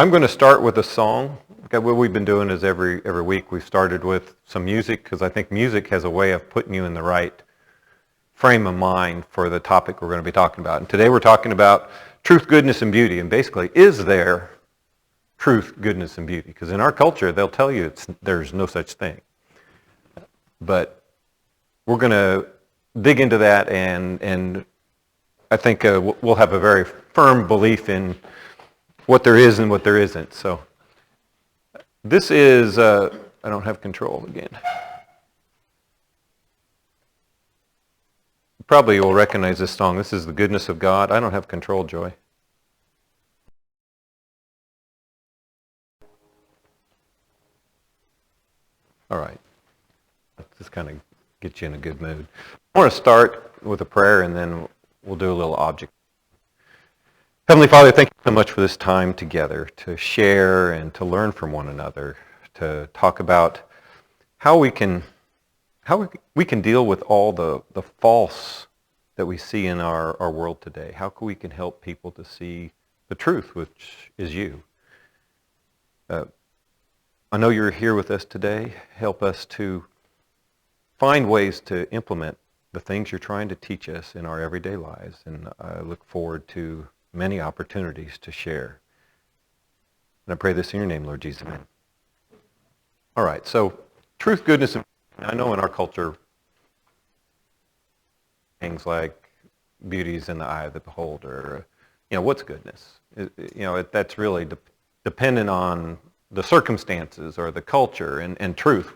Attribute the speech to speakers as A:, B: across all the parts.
A: I'm going to start with a song. Okay, what we've been doing is every week we've started with some music because I think music has a way of putting you in the right frame of mind for the topic we're going to be talking about. And today we're talking about truth, goodness, and beauty. And basically, is there truth, goodness, and beauty? Because in our culture, they'll tell you there's no such thing. But we're going to dig into that, and I think we'll have a very firm belief in what there is and what there isn't. So this is, I don't have control again. Probably you will recognize this song. This is The Goodness of God. I don't have control, Joy. All right. Just kind of get you in a good mood. I want to start with a prayer, and then we'll do a little object. Heavenly Father, thank you so much for this time together to share and to learn from one another, to talk about how we can deal with all the false that we see in our world today. How we can help people to see the truth, which is you. I know you're here with us today. Help us to find ways to implement the things you're trying to teach us in our everyday lives. And I look forward to many opportunities to share. And I pray this in your name, Lord Jesus. Amen. All right, so truth, goodness, and I know in our culture, things like beauty is in the eye of the beholder. What's goodness? That's really dependent on the circumstances or the culture and truth.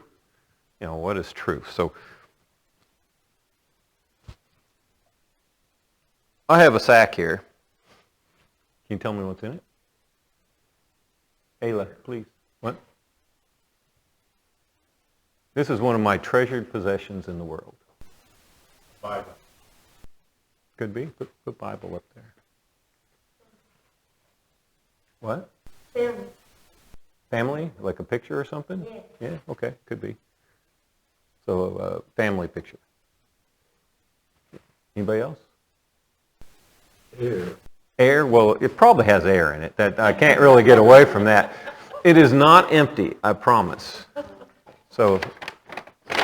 A: What is truth? So I have a sack here. Can you tell me what's in it? Ayla, please. What? This is one of my treasured possessions in the world.
B: Bible.
A: Could be. Put Bible up there. What?
C: Family.
A: Family? Like a picture or something?
C: Yeah.
A: Yeah, okay, could be. So family picture. Anybody else?
B: Air.
A: Air? Well, it probably has air in it. That I can't really get away from that. It is not empty, I promise. So, to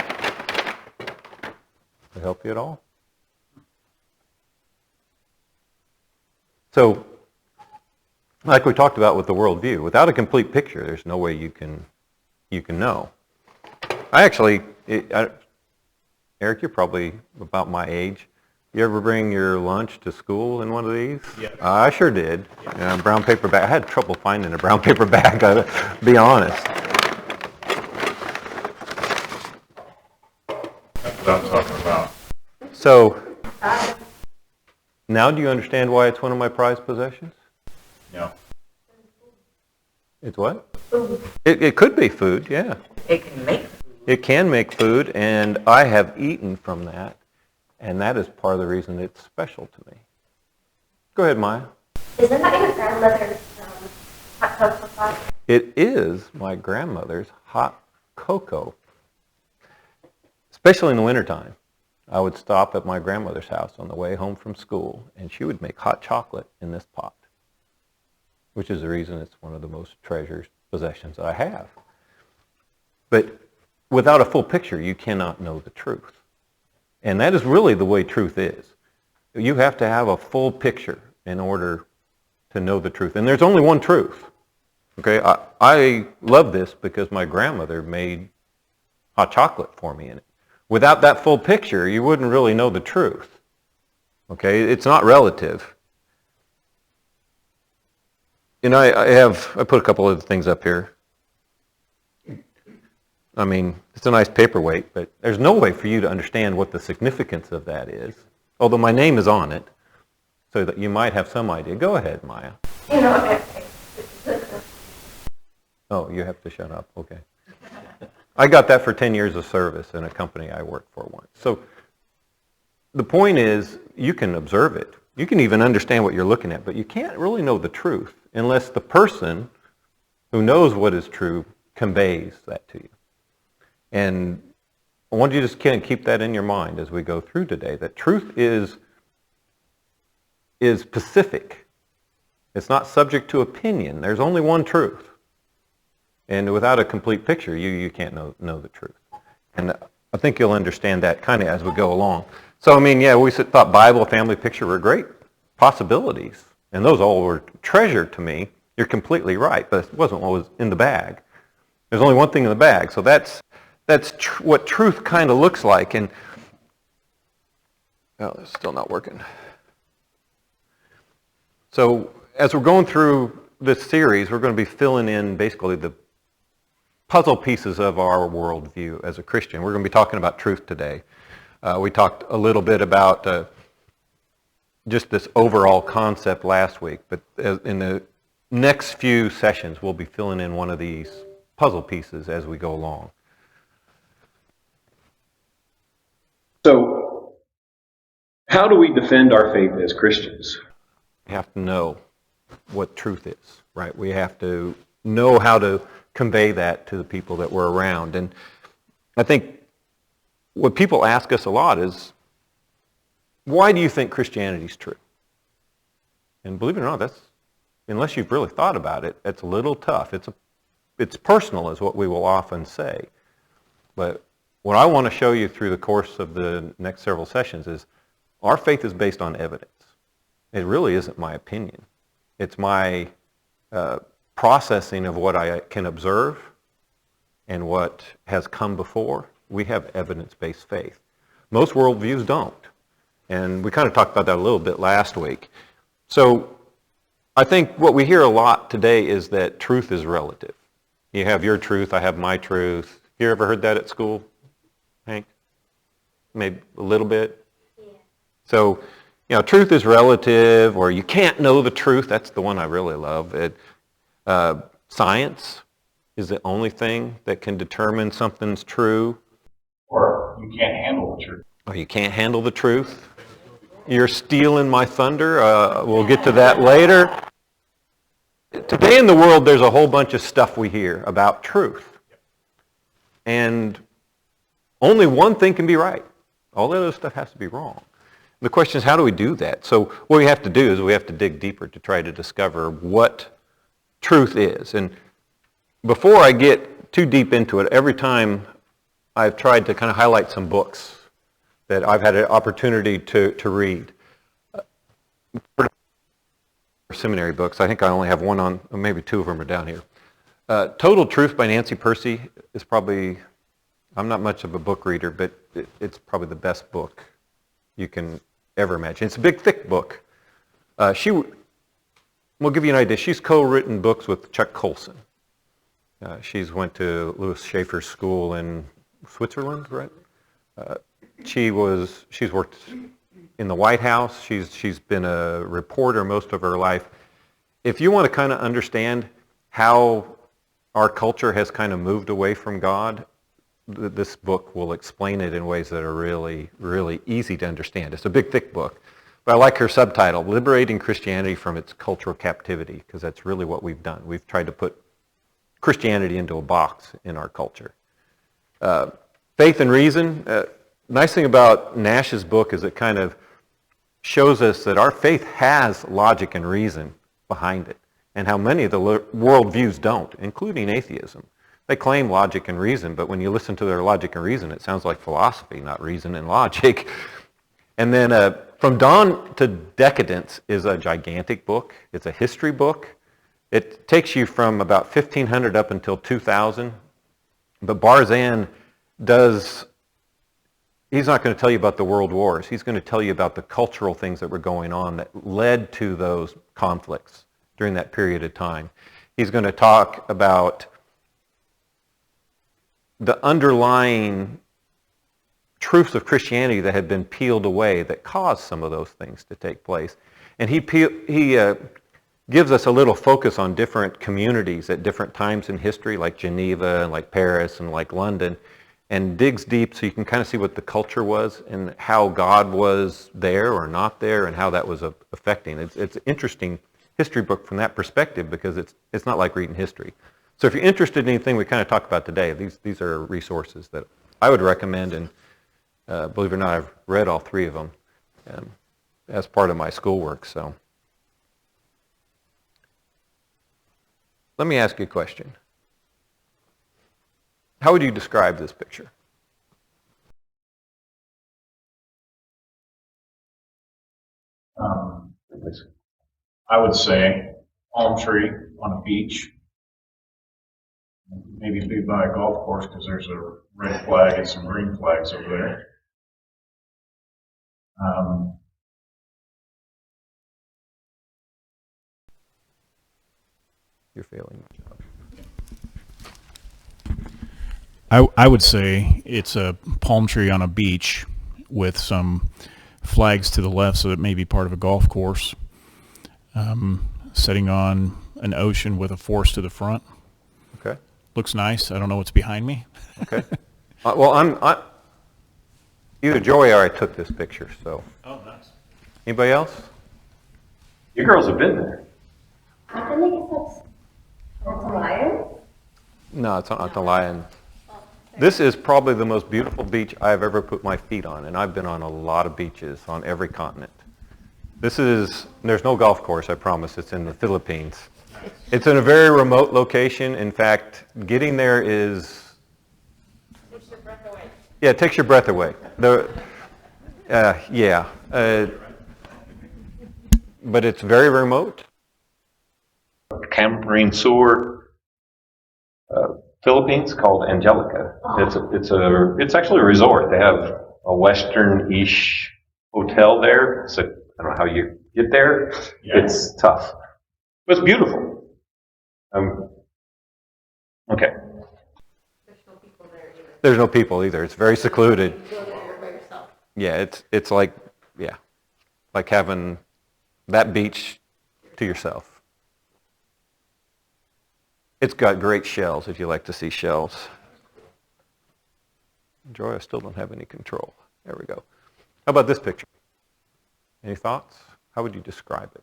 A: help you at all? So, like we talked about with the worldview, without a complete picture, there's no way you can know. Eric, you're probably about my age. You ever bring your lunch to school in one of these?
B: Yeah.
A: I sure did. Yeah, brown paper bag. I had trouble finding a brown paper bag, I'll be honest.
B: That's what I'm talking about.
A: So, now do you understand why it's one of my prized possessions?
B: No.
A: It's what?
C: Food.
A: It could be food, yeah.
C: It can make food.
A: It can make food, and I have eaten from that, and that is part of the reason it's special to me. Go ahead, Maya.
C: Isn't that your grandmother's hot cocoa pot?
A: It is my grandmother's hot cocoa, especially in the wintertime. I would stop at my grandmother's house on the way home from school, and she would make hot chocolate in this pot, which is the reason it's one of the most treasured possessions I have. But without a full picture, you cannot know the truth. And that is really the way truth is. You have to have a full picture in order to know the truth. And there's only one truth. Okay, I love this because my grandmother made hot chocolate for me in it. Without that full picture, you wouldn't really know the truth. Okay, it's not relative. I put a couple of things up here. I mean, it's a nice paperweight, but there's no way for you to understand what the significance of that is, although my name is on it, so that you might have some idea. Go ahead, Maya. Oh, you have to shut up. Okay. I got that for 10 years of service in a company I worked for once. So the point is, you can observe it. You can even understand what you're looking at, but you can't really know the truth unless the person who knows what is true conveys that to you. And I want you to just kind of keep that in your mind as we go through today, that truth is specific. It's not subject to opinion. There's only one truth. And without a complete picture, you can't know the truth. And I think you'll understand that kind of as we go along. So, I mean, yeah, we thought Bible, family picture were great possibilities. And those all were treasure to me. You're completely right, but it wasn't what was in the bag. There's only one thing in the bag. So that's what truth kind of looks like. And, oh, it's still not working. So as we're going through this series, we're going to be filling in basically the puzzle pieces of our worldview as a Christian. We're going to be talking about truth today. We talked a little bit about just this overall concept last week, but in the next few sessions, we'll be filling in one of these puzzle pieces as we go along.
D: So, how do we defend our faith as Christians?
A: We have to know what truth is, right? We have to know how to convey that to the people that we're around. And I think what people ask us a lot is, why do you think Christianity is true? And believe it or not, that's, unless you've really thought about it, it's a little tough. It's personal, is what we will often say. But what I want to show you through the course of the next several sessions is our faith is based on evidence. It really isn't my opinion. It's my processing of what I can observe and what has come before. We have evidence-based faith. Most worldviews don't. And we kind of talked about that a little bit last week. So I think what we hear a lot today is that truth is relative. You have your truth, I have my truth. You ever heard that at school, Hank? Maybe a little bit? Yeah. So, truth is relative, or you can't know the truth. That's the one I really love. Science is the only thing that can determine something's true.
B: Or you can't handle the truth.
A: Or you can't handle the truth. You're stealing my thunder. We'll get to that later. Today in the world, there's a whole bunch of stuff we hear about truth. And only one thing can be right. All the other stuff has to be wrong. The question is, how do we do that? So what we have to do is we have to dig deeper to try to discover what truth is. And before I get too deep into it, every time I've tried to kind of highlight some books that I've had an opportunity to read. Seminary books. I think I only have one on, maybe two of them are down here. Total Truth by Nancy Percy is probably, I'm not much of a book reader, but it's probably the best book you can ever imagine. It's a big, thick book. We'll give you an idea. She's co-written books with Chuck Colson. She's went to Louis Schaefer's school in Switzerland, right? She's worked in the White House. She's been a reporter most of her life. If you want to kind of understand how our culture has kind of moved away from God, this book will explain it in ways that are really, really easy to understand. It's a big, thick book. But I like her subtitle, Liberating Christianity from Its Cultural Captivity, because that's really what we've done. We've tried to put Christianity into a box in our culture. Faith and Reason. Nice thing about Nash's book is it kind of shows us that our faith has logic and reason behind it, and how many of the worldviews don't, including atheism. They claim logic and reason, but when you listen to their logic and reason, it sounds like philosophy, not reason and logic. And then From Dawn to Decadence is a gigantic book. It's a history book. It takes you from about 1500 up until 2000. But Barzan he's not going to tell you about the world wars. He's going to tell you about the cultural things that were going on that led to those conflicts during that period of time. He's going to talk about the underlying truths of Christianity that had been peeled away that caused some of those things to take place. And he gives us a little focus on different communities at different times in history, like Geneva and like Paris and like London, and digs deep so you can kind of see what the culture was and how God was there or not there and how that was affecting. It's an interesting history book from that perspective because it's not like reading history. So if you're interested in anything we kind of talked about today, these are resources that I would recommend, and believe it or not, I've read all three of them as part of my schoolwork. So Let me ask you a question. How would you describe this picture?
B: I would say palm tree on a beach. Maybe be by a golf course because there's a red flag and some green flags over there.
A: You're failing.
E: I would say it's a palm tree on a beach with some flags to the left, so it may be part of a golf course, sitting on an ocean with a forest to the front.
A: Okay.
E: Looks nice. I don't know what's behind me.
A: Okay. Well, either Joey or I took this picture, so.
E: Oh, nice.
A: Anybody else?
D: You girls have been there.
C: I think that's a lion.
A: No, it's not the lion. This is probably the most beautiful beach I've ever put my feet on, and I've been on a lot of beaches on every continent. There's no golf course, I promise. It's in the Philippines. It's in a very remote location. In fact, getting there is... Takes your breath away. Yeah, it takes your breath away. But it's very remote.
D: Camarines Sur, Philippines, called Angelica. It's actually a resort. They have a Western-ish hotel there. So I don't know how you get there.
B: Yeah.
D: It's tough. But it's beautiful. Okay.
A: There's no people either. It's very secluded.
C: You go there by yourself.
A: Yeah, it's like having that beach to yourself. It's got great shells if you like to see shells. Joy, I still don't have any control. There we go. How about this picture? Any thoughts? How would you describe it?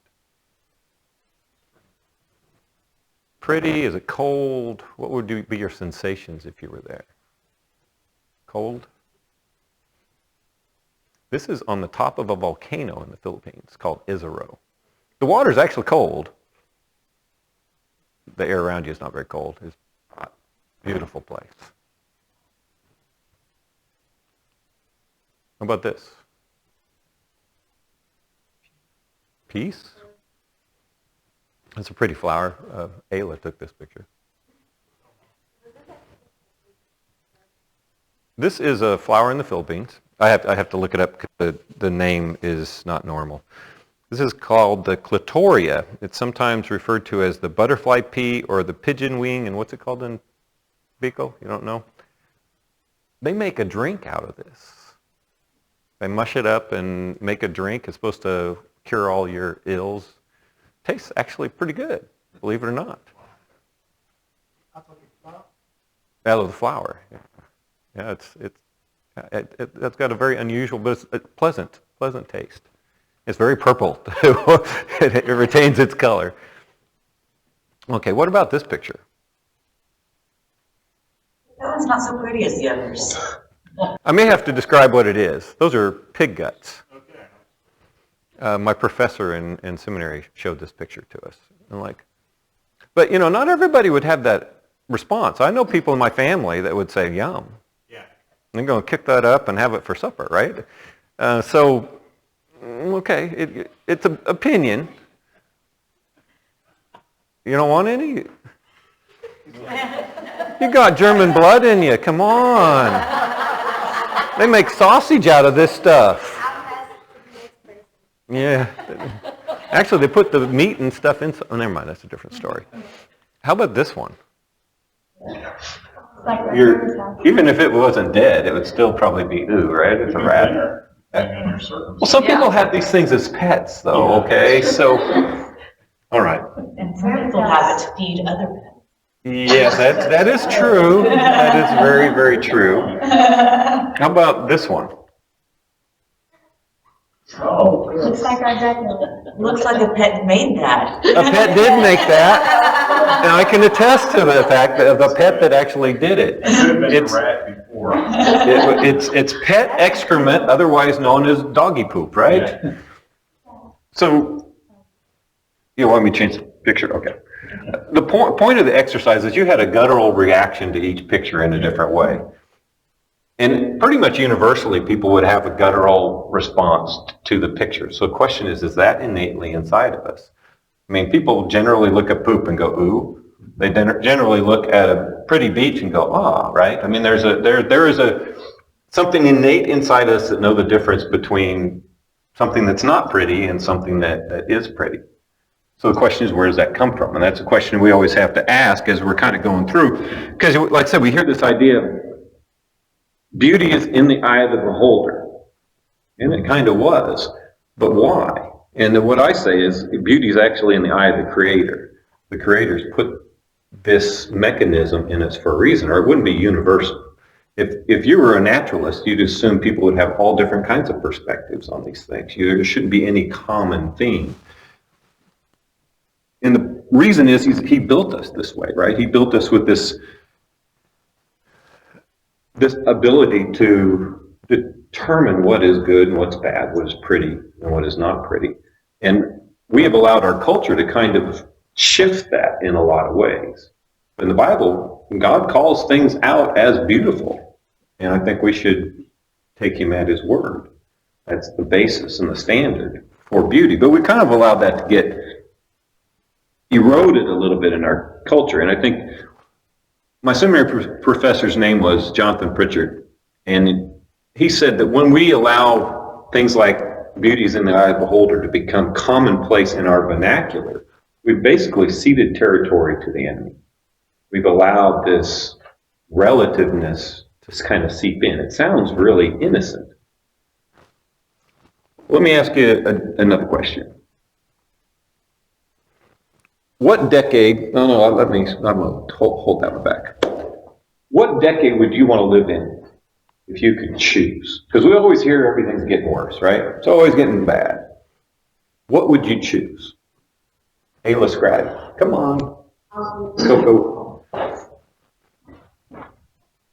A: Pretty? Is it cold? What would be your sensations if you were there? Cold? This is on the top of a volcano in the Philippines called Izaro. The water is actually cold. The air around you is not very cold. It's a beautiful place. How about this? Peace? It's a pretty flower. Ayla took this picture. This is a flower in the Philippines. I have to look it up because the name is not normal. This is called the clitoria. It's sometimes referred to as the butterfly pea or the pigeon wing. And what's it called in Bicol? You don't know? They make a drink out of this. They mush it up and make a drink. It's supposed to cure all your ills. Tastes actually pretty good, believe it or not. Out of the flower. Yeah, it's got a very unusual, but it's pleasant taste. It's very purple. It retains its color. Okay, what about this picture?
F: That one's not so pretty as the others.
A: I may have to describe what it is. Those are pig guts. My professor in seminary showed this picture to us. But not everybody would have that response. I know people in my family that would say, yum. Yeah. They're going to kick that up and have it for supper, right? Okay, it's an opinion. You don't want any? You got German blood in you. Come on. They make sausage out of this stuff. Yeah. Actually, they put the meat and stuff in. Oh, never mind. That's a different story. How about this one? Even if it wasn't dead, it would still probably be ooh, right? It's a rat. Well, some people have these things as pets, though. Okay, so all right.
F: And some people have it to feed other pets.
A: Yes, that is true. That is very, very true. How about this one?
B: Oh.
C: Looks like our Dracula.
F: Looks like a pet made that.
A: A pet did make that, and I can attest to the fact that the pet that actually did it.
B: It could have been a rat before.
A: It's pet excrement, otherwise known as doggy poop, right?
B: Yeah.
A: So, you want me to change the picture? Okay. The point of the exercise is you had a guttural reaction to each picture in a different way. And pretty much universally, people would have a guttural response to the picture. So the question is that innately inside of us? I mean, people generally look at poop and go, ooh. They generally look at a pretty beach and go, ah, right? I mean, there is something innate inside us that know the difference between something that's not pretty and something that is pretty. So the question is, where does that come from? And that's a question we always have to ask as we're kind of going through. Because, like I said, we hear this idea, beauty is in the eye of the beholder. And it kind of was. But why? And what I say is, beauty is actually in the eye of the Creator. The Creator's put this mechanism in us for a reason, or it wouldn't be universal. If you were a naturalist, you'd assume people would have all different kinds of perspectives on these things. There shouldn't be any common theme. And the reason is he built us this way, right? He built us with this ability to determine what is good and what's bad, what is pretty and what is not pretty. And we have allowed our culture to kind of shift that in a lot of ways. In the Bible, God calls things out as beautiful. And I think we should take him at his word. That's the basis and the standard for beauty. But we kind of allowed that to get eroded a little bit in our culture. And I think my seminary professor's name was Jonathan Pritchard. And he said that when we allow things like beauty is in the eye of the beholder to become commonplace in our vernacular, we've basically ceded territory to the enemy. We've allowed this relativeness to kind of seep in. It sounds really innocent. Let me ask you another question. What decade, I'm going to hold that one back. What decade would you want to live in if you could choose? Because we always hear everything's getting worse, right? It's always getting bad. What would you choose? A-list grad, come on. Go.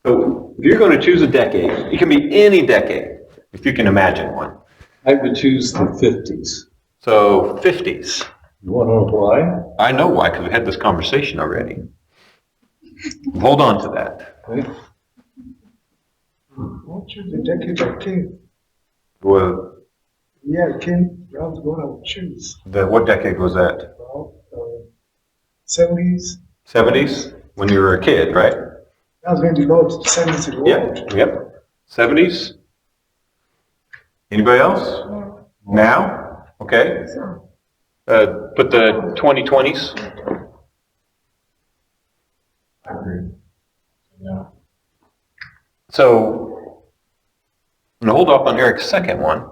A: So if you're going to choose a decade, it can be any decade, if you can imagine one.
B: I would choose the 50s.
A: So 50s.
B: You want to know why?
A: I know why, because we had this conversation already. Hold on to that.
B: Okay.
G: I'll choose the decade of King.
A: Well,
G: Yeah, King, that was what I would choose.
A: what decade was that?
G: Well, 70s.
A: 70s? When you were a kid, right?
G: That was when the Lord 70s ago.
A: Yep. 70s? Anybody else? Now? Okay. Put the 2020s.
B: I agree. Yeah.
A: So, I'm going to hold off on Eric's second one.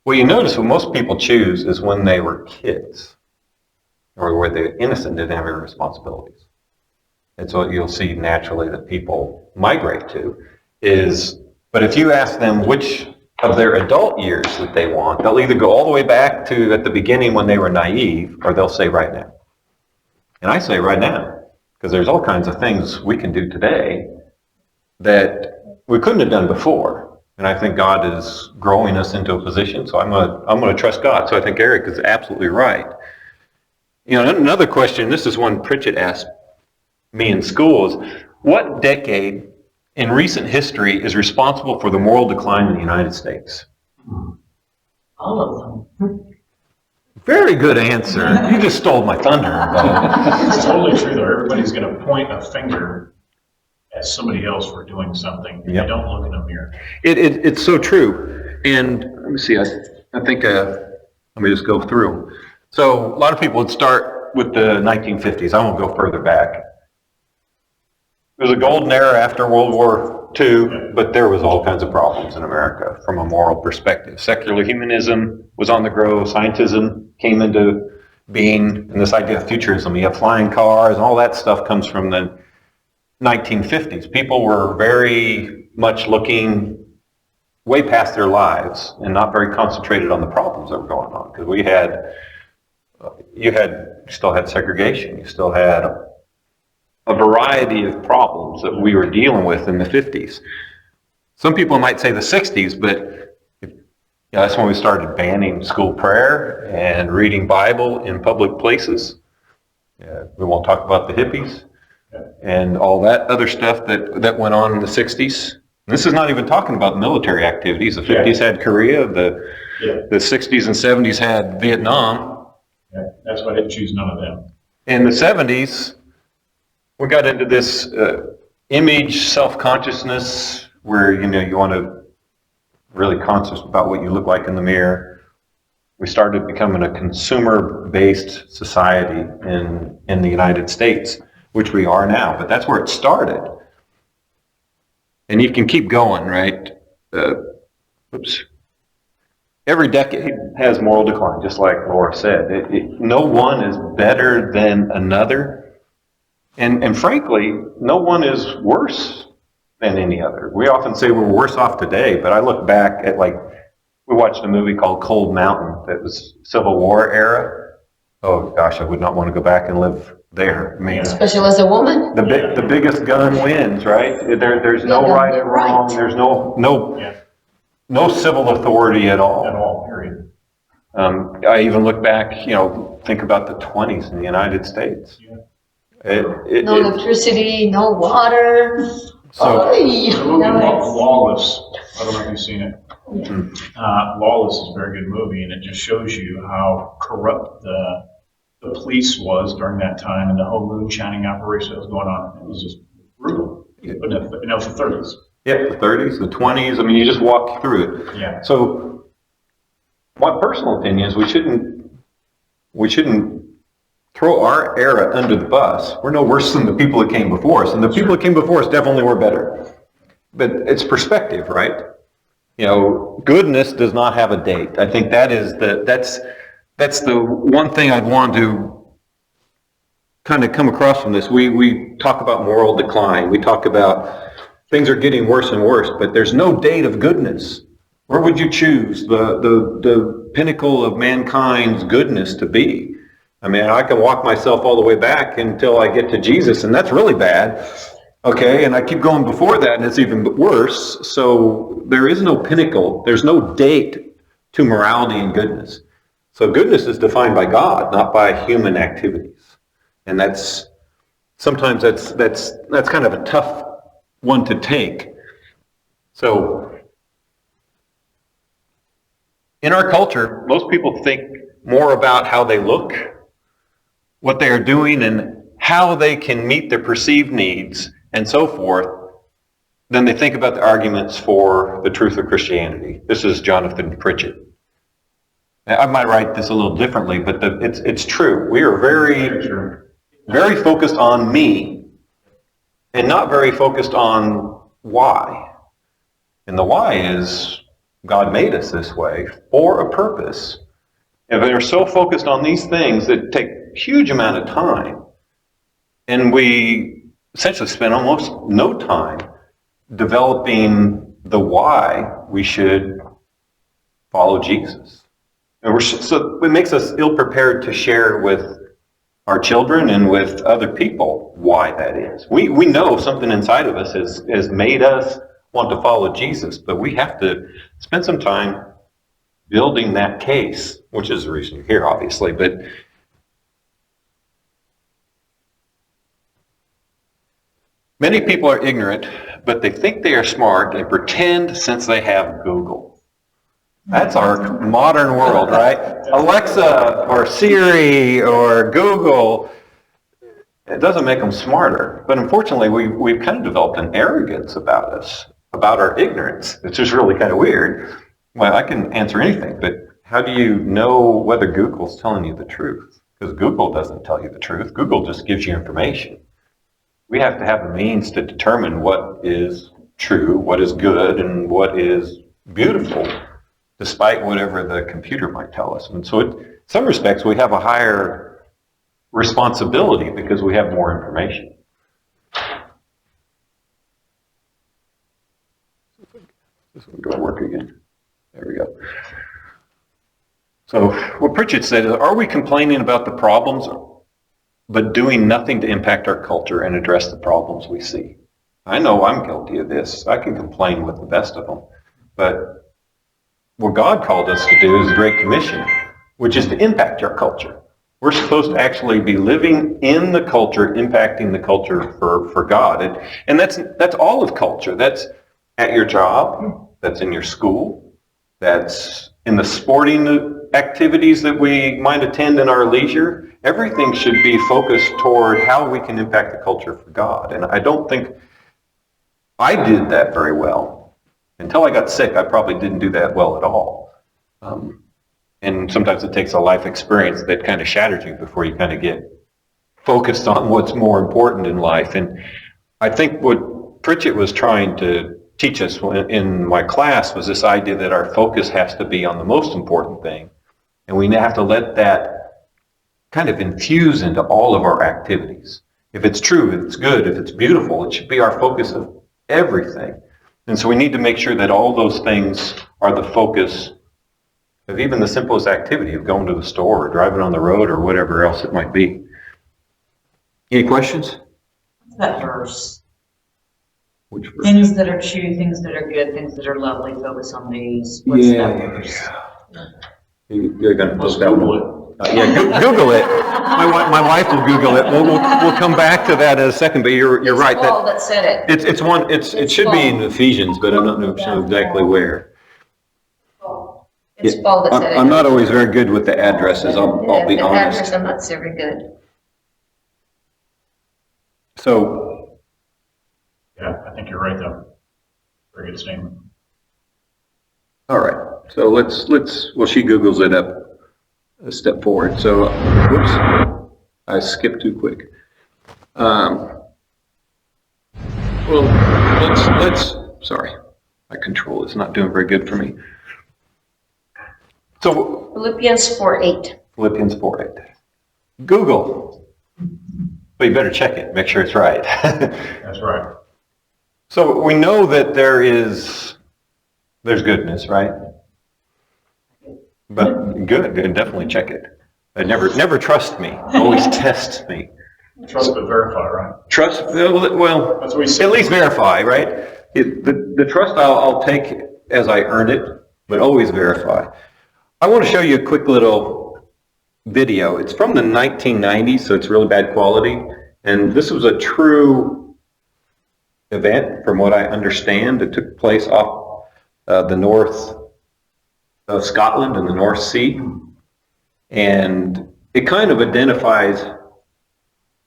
A: What you notice what most people choose is when they were kids, or where they're innocent, didn't have any responsibilities. It's what you'll see naturally that people migrate to is, but if you ask them which of their adult years that they want, they'll either go all the way back to at the beginning when they were naive, or they'll say right now. And I say right now, because there's all kinds of things we can do today that we couldn't have done before. And I think God is growing us into a position, so I'm going to trust God. So I think Eric is absolutely right. You know, another question, this is one Pritchett asked me in school, is what decade in recent history is responsible for the moral decline in the United States?
F: All of them.
A: Very good answer. You just stole my thunder.
B: It's totally true, though. Everybody's going to point a finger at somebody else for doing something.
A: Yep.
B: They don't look in a mirror.
A: It's so true. And let me see, I think, let me just go through. So a lot of people would start with the 1950s. I won't go further back. There was a golden era after World War II, but there was all kinds of problems in America from a moral perspective. Secular humanism was on the grow. Scientism came into being, and this idea of futurism. You have flying cars, and all that stuff comes from the 1950s. People were very much looking way past their lives and not very concentrated on the problems that were going on. Because you still had segregation. You still had a variety of problems that we were dealing with in the 50s. Some people might say the 60s, but that's when we started banning school prayer and reading Bible in public places. We won't talk about the hippies and all that other stuff that went on in the 60s. This is not even talking about military activities. The 50s had Korea, the 60s and 70s had Vietnam.
B: Yeah, that's why I didn't choose none of them.
A: In the 70s, we got into this image self-consciousness where, you want to really conscious about what you look like in the mirror. We started becoming a consumer-based society in the United States, which we are now, but that's where it started. And you can keep going, right? Every decade has moral decline, just like Laura said. No one is better than another. And frankly, no one is worse than any other. We often say we're worse off today, but I look back at, we watched a movie called Cold Mountain that was Civil War era. Oh gosh, I would not want to go back and live there. I mean,
F: Especially as a woman.
A: the biggest gun wins, right? There's no right or wrong.
F: Right.
A: There's no civil authority at all.
B: At all, period.
A: I even look back, think about the 20s in the United States.
B: Yeah.
F: No electricity, no water.
A: So
B: The movie
F: Nice.
B: Lawless, I don't know if you've seen it. Lawless is a very good movie, and it just shows you how corrupt the police was during that time and the whole moonshining operation that was going on. It was just brutal. But it was the 30s.
A: yeah, the 30s, the 20s. I mean, you just walk through it.
B: Yeah.
A: So, my personal opinion is we shouldn't throw our era under the bus. We're no worse than the people that came before us, and the people that came before us definitely were better. But it's perspective, right? Goodness does not have a date. I think that's the one thing I'd want to kind of come across from this. We talk about moral decline. We talk about things are getting worse and worse, but there's no date of goodness. Where would you choose the pinnacle of mankind's goodness to be? I mean, I can walk myself all the way back until I get to Jesus, and that's really bad. Okay, and I keep going before that, and it's even worse. So there is no pinnacle. There's no date to morality and goodness. So goodness is defined by God, not by human activities. And sometimes that's kind of a tough one to take. So in our culture, most people think more about how they look, what they are doing, and how they can meet their perceived needs and so forth, than they think about the arguments for the truth of Christianity. This is Jonathan Pritchett. I might write this a little differently, but it's true. We are very focused on me and not very focused on why. And the why is God made us this way for a purpose. And they're so focused on these things that take a huge amount of time. And we essentially spend almost no time developing the why we should follow Jesus. And so it makes us ill-prepared to share with our children and with other people why that is. We know something inside of us has made us want to follow Jesus, but we have to spend some time building that case, which is the reason you're here, obviously. But many people are ignorant, but they think they are smart and pretend since they have Google. That's our modern world, right? Alexa or Siri or Google, it doesn't make them smarter. But unfortunately, we've kind of developed an arrogance about us, about our ignorance, which is really kind of weird. Well, I can answer anything, but how do you know whether Google's telling you the truth? Because Google doesn't tell you the truth. Google just gives you information. We have to have a means to determine what is true, what is good, and what is beautiful, despite whatever the computer might tell us. And so in some respects, we have a higher responsibility because we have more information. This one go work again. There we go. So what Pritchett said is, are we complaining about the problems but doing nothing to impact our culture and address the problems we see? I know I'm guilty of this. I can complain with the best of them. But what God called us to do is the Great Commission, which is to impact our culture.
D: We're supposed to actually be living in the culture, impacting the culture for God. And that's all of culture. That's at your job, that's in your school, that's in the sporting activities that we might attend in our leisure. Everything should be focused toward how we can impact the culture for God. And I don't think I did that very well. Until I got sick, I probably didn't do that well at all. And sometimes it takes a life experience that kind of shatters you before you kind of get focused on what's more important in life. And I think what Pritchett was trying to teach us in my class was this idea that our focus has to be on the most important thing. And we have to let that kind of infuse into all of our activities. If it's true, if it's good, if it's beautiful, it should be our focus of everything. And so we need to make sure that all those things are the focus of even the simplest activity of going to the store or driving on the road or whatever else it might be. Any questions?
H: That verse.
D: Which verse?
H: Things that are true, things that are good, things that are lovely, focus on these. What's that verse?
D: You're going to post that
B: Google
D: one. Google it. My wife will Google it. We'll come back to that in a second. But you're right.
F: It's Paul that said it.
D: It should be in Ephesians, but I'm not sure exactly where.
F: It's Paul that said it.
D: I'm not always very good with the addresses. I'll be
F: The
D: honest.
F: address, I'm not very good.
D: So
B: Yeah, I think you're right, though. Very good statement.
D: all right. So let's well, she Googles it up a step forward. So whoops, I skipped too quick. Well, let's sorry, my control is not doing very good for me. So
F: Philippians 4:8.
D: Philippians 4:8. Google. But you better check it, make sure it's right.
B: That's right.
D: So we know that there's goodness, right? But good, definitely check it. Never trust me. Always test me.
B: Trust but verify, right?
D: Trust, well,
B: That's what we say.
D: at least verify, right? The trust I'll take as I earned it, but always verify. I want to show you a quick little video. It's from the 1990s, so it's really bad quality. And this was a true event, from what I understand. It took place off the north of Scotland in the North Sea. And it kind of identifies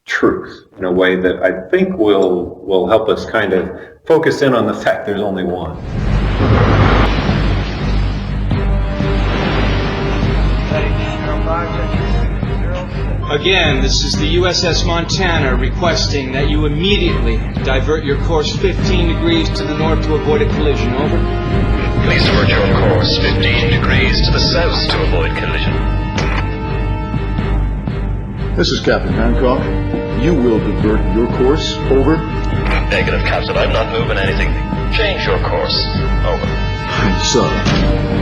D: truth in a way that I think will help us kind of focus in on the fact there's only one.
I: Again, this is the USS Montana requesting that you immediately divert your course 15 degrees to the north to avoid a collision. Over.
J: Please divert your course 15 degrees to the south to avoid collision.
K: This is Captain Hancock. You will divert your course. Over.
J: Negative, Captain. I'm not moving anything. Change your course. Over.
K: Son,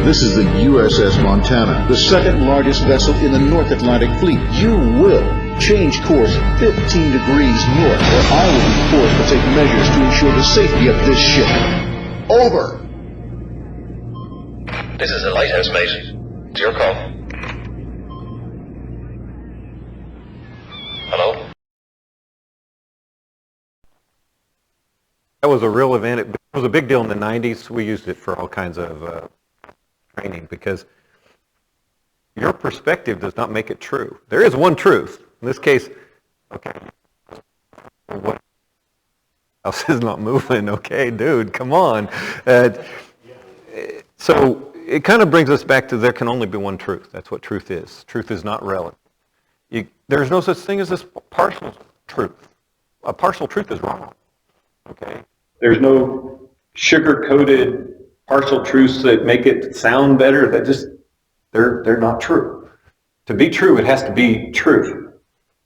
K: this is the USS Montana, the second largest vessel in the North Atlantic Fleet. You will change course 15 degrees north, or I will be forced to take measures to ensure the safety of this ship. Over.
J: This is the lighthouse, mate. It's your call. Hello?
A: That was a real event. It was a big deal in the 90s. We used it for all kinds of training because your perspective does not make it true. There is one truth. In this case, okay, what else is not moving? Okay, dude, come on. So it kind of brings us back to there can only be one truth. That's what truth is. Truth is not relative. There's no such thing as this partial truth. A partial truth is wrong. Okay? There's no sugar-coated partial truths that make it sound better. They're not true. To be true, it has to be true.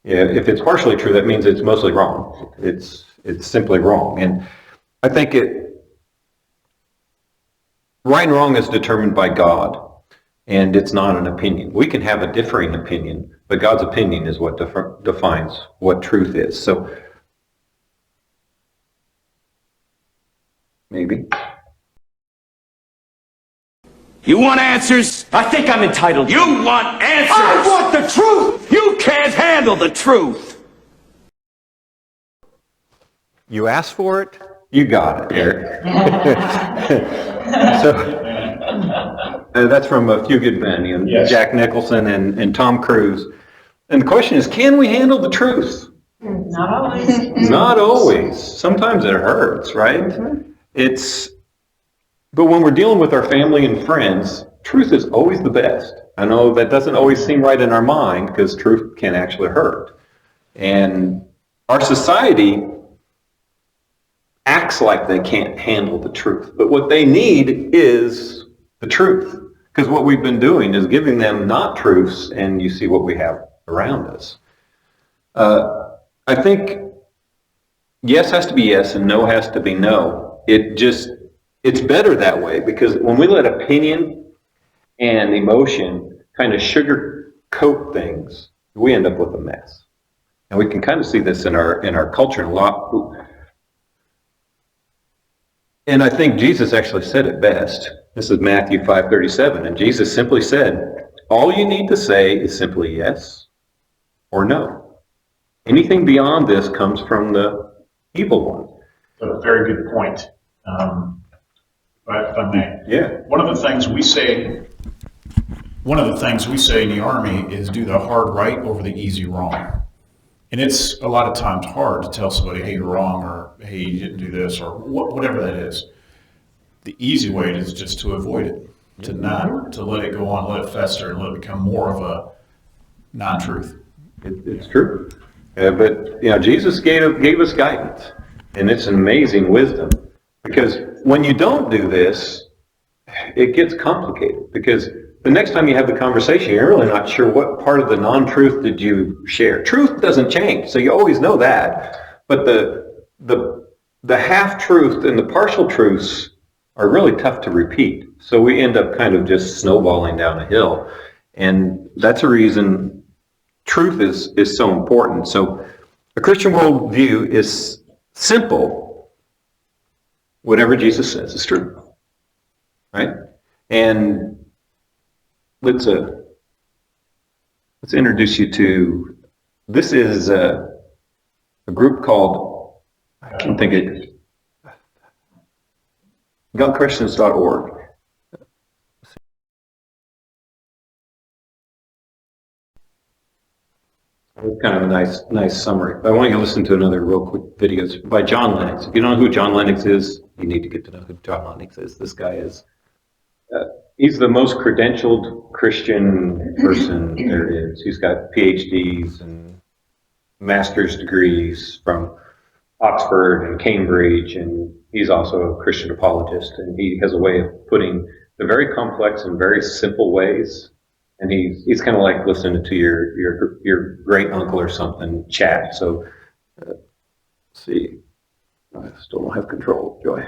A: Yeah, if it's partially true, that means it's mostly wrong. It's simply wrong. And I think right and wrong is determined by God, and it's not an opinion. We can have a differing opinion, but God's opinion is what defines what truth is. So maybe.
L: You want answers? I think I'm entitled. You want answers? I want the truth! You can't handle the truth!
A: You asked for it?
D: You got it, Eric. So, that's from A Few Good Men, you know,
B: Yes.
D: Jack Nicholson and Tom Cruise. And the question is, can we handle the truth?
H: Not always.
D: Not always. Sometimes it hurts, right? But when we're dealing with our family and friends, truth is always the best. I know that doesn't always seem right in our mind because truth can actually hurt. And our society acts like they can't handle the truth. But what they need is the truth. Because what we've been doing is giving them not truths, and you see what we have around us. I think yes has to be yes and no has to be no. It's better that way, because when we let opinion and emotion kind of sugarcoat things, we end up with a mess. And we can kind of see this in our culture a lot. And I think Jesus actually said it best. This is Matthew 5:37, and Jesus simply said, all you need to say is simply yes or no. Anything beyond this comes from the evil one.
B: A very good point. If I may.
D: Yeah.
B: One of the things we say
E: in the Army is do the hard right over the easy wrong. And it's a lot of times hard to tell somebody, hey, you're wrong, or hey, you didn't do this, or whatever that is. The easy way is just to avoid it, to let it go on, let it fester, and let it become more of a non-truth.
D: It's true. But Jesus gave us guidance, and it's an amazing wisdom. Because when you don't do this, it gets complicated. Because the next time you have the conversation, you're really not sure what part of the non-truth did you share. Truth doesn't change, so you always know that. But the half-truth and the partial truths are really tough to repeat. So we end up kind of just snowballing down a hill. And that's a reason truth is so important. So a Christian worldview is simple. Whatever Jesus says is true. Right? And let's introduce you to, this is a group called, I can't think of, youngchristians.org. It's kind of a nice summary. But I want you to listen to another real quick video. It's by John Lennox. If you don't know who John Lennox is, you need to get to know who John Lennox is. This guy is, he's the most credentialed Christian person there is. He's got PhDs and master's degrees from Oxford and Cambridge, and he's also a Christian apologist, and he has a way of putting the very complex in very simple ways. And he's kind of like listening to your great uncle or something chat. So let's see, I still don't have control. Joy.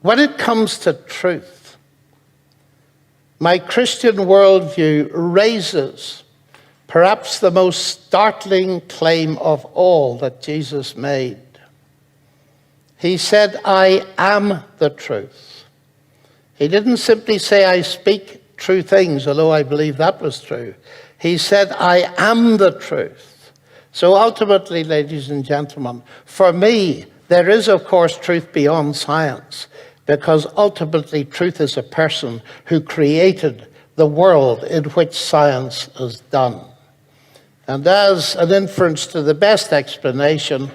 M: When it comes to truth, my Christian worldview raises perhaps the most startling claim of all that Jesus made. He said, I am the truth. He didn't simply say, I speak true things, although I believe that was true. He said, I am the truth. So ultimately, ladies and gentlemen, for me, there is, of course, truth beyond science, because ultimately truth is a person who created the world in which science is done. And as an inference to the best explanation,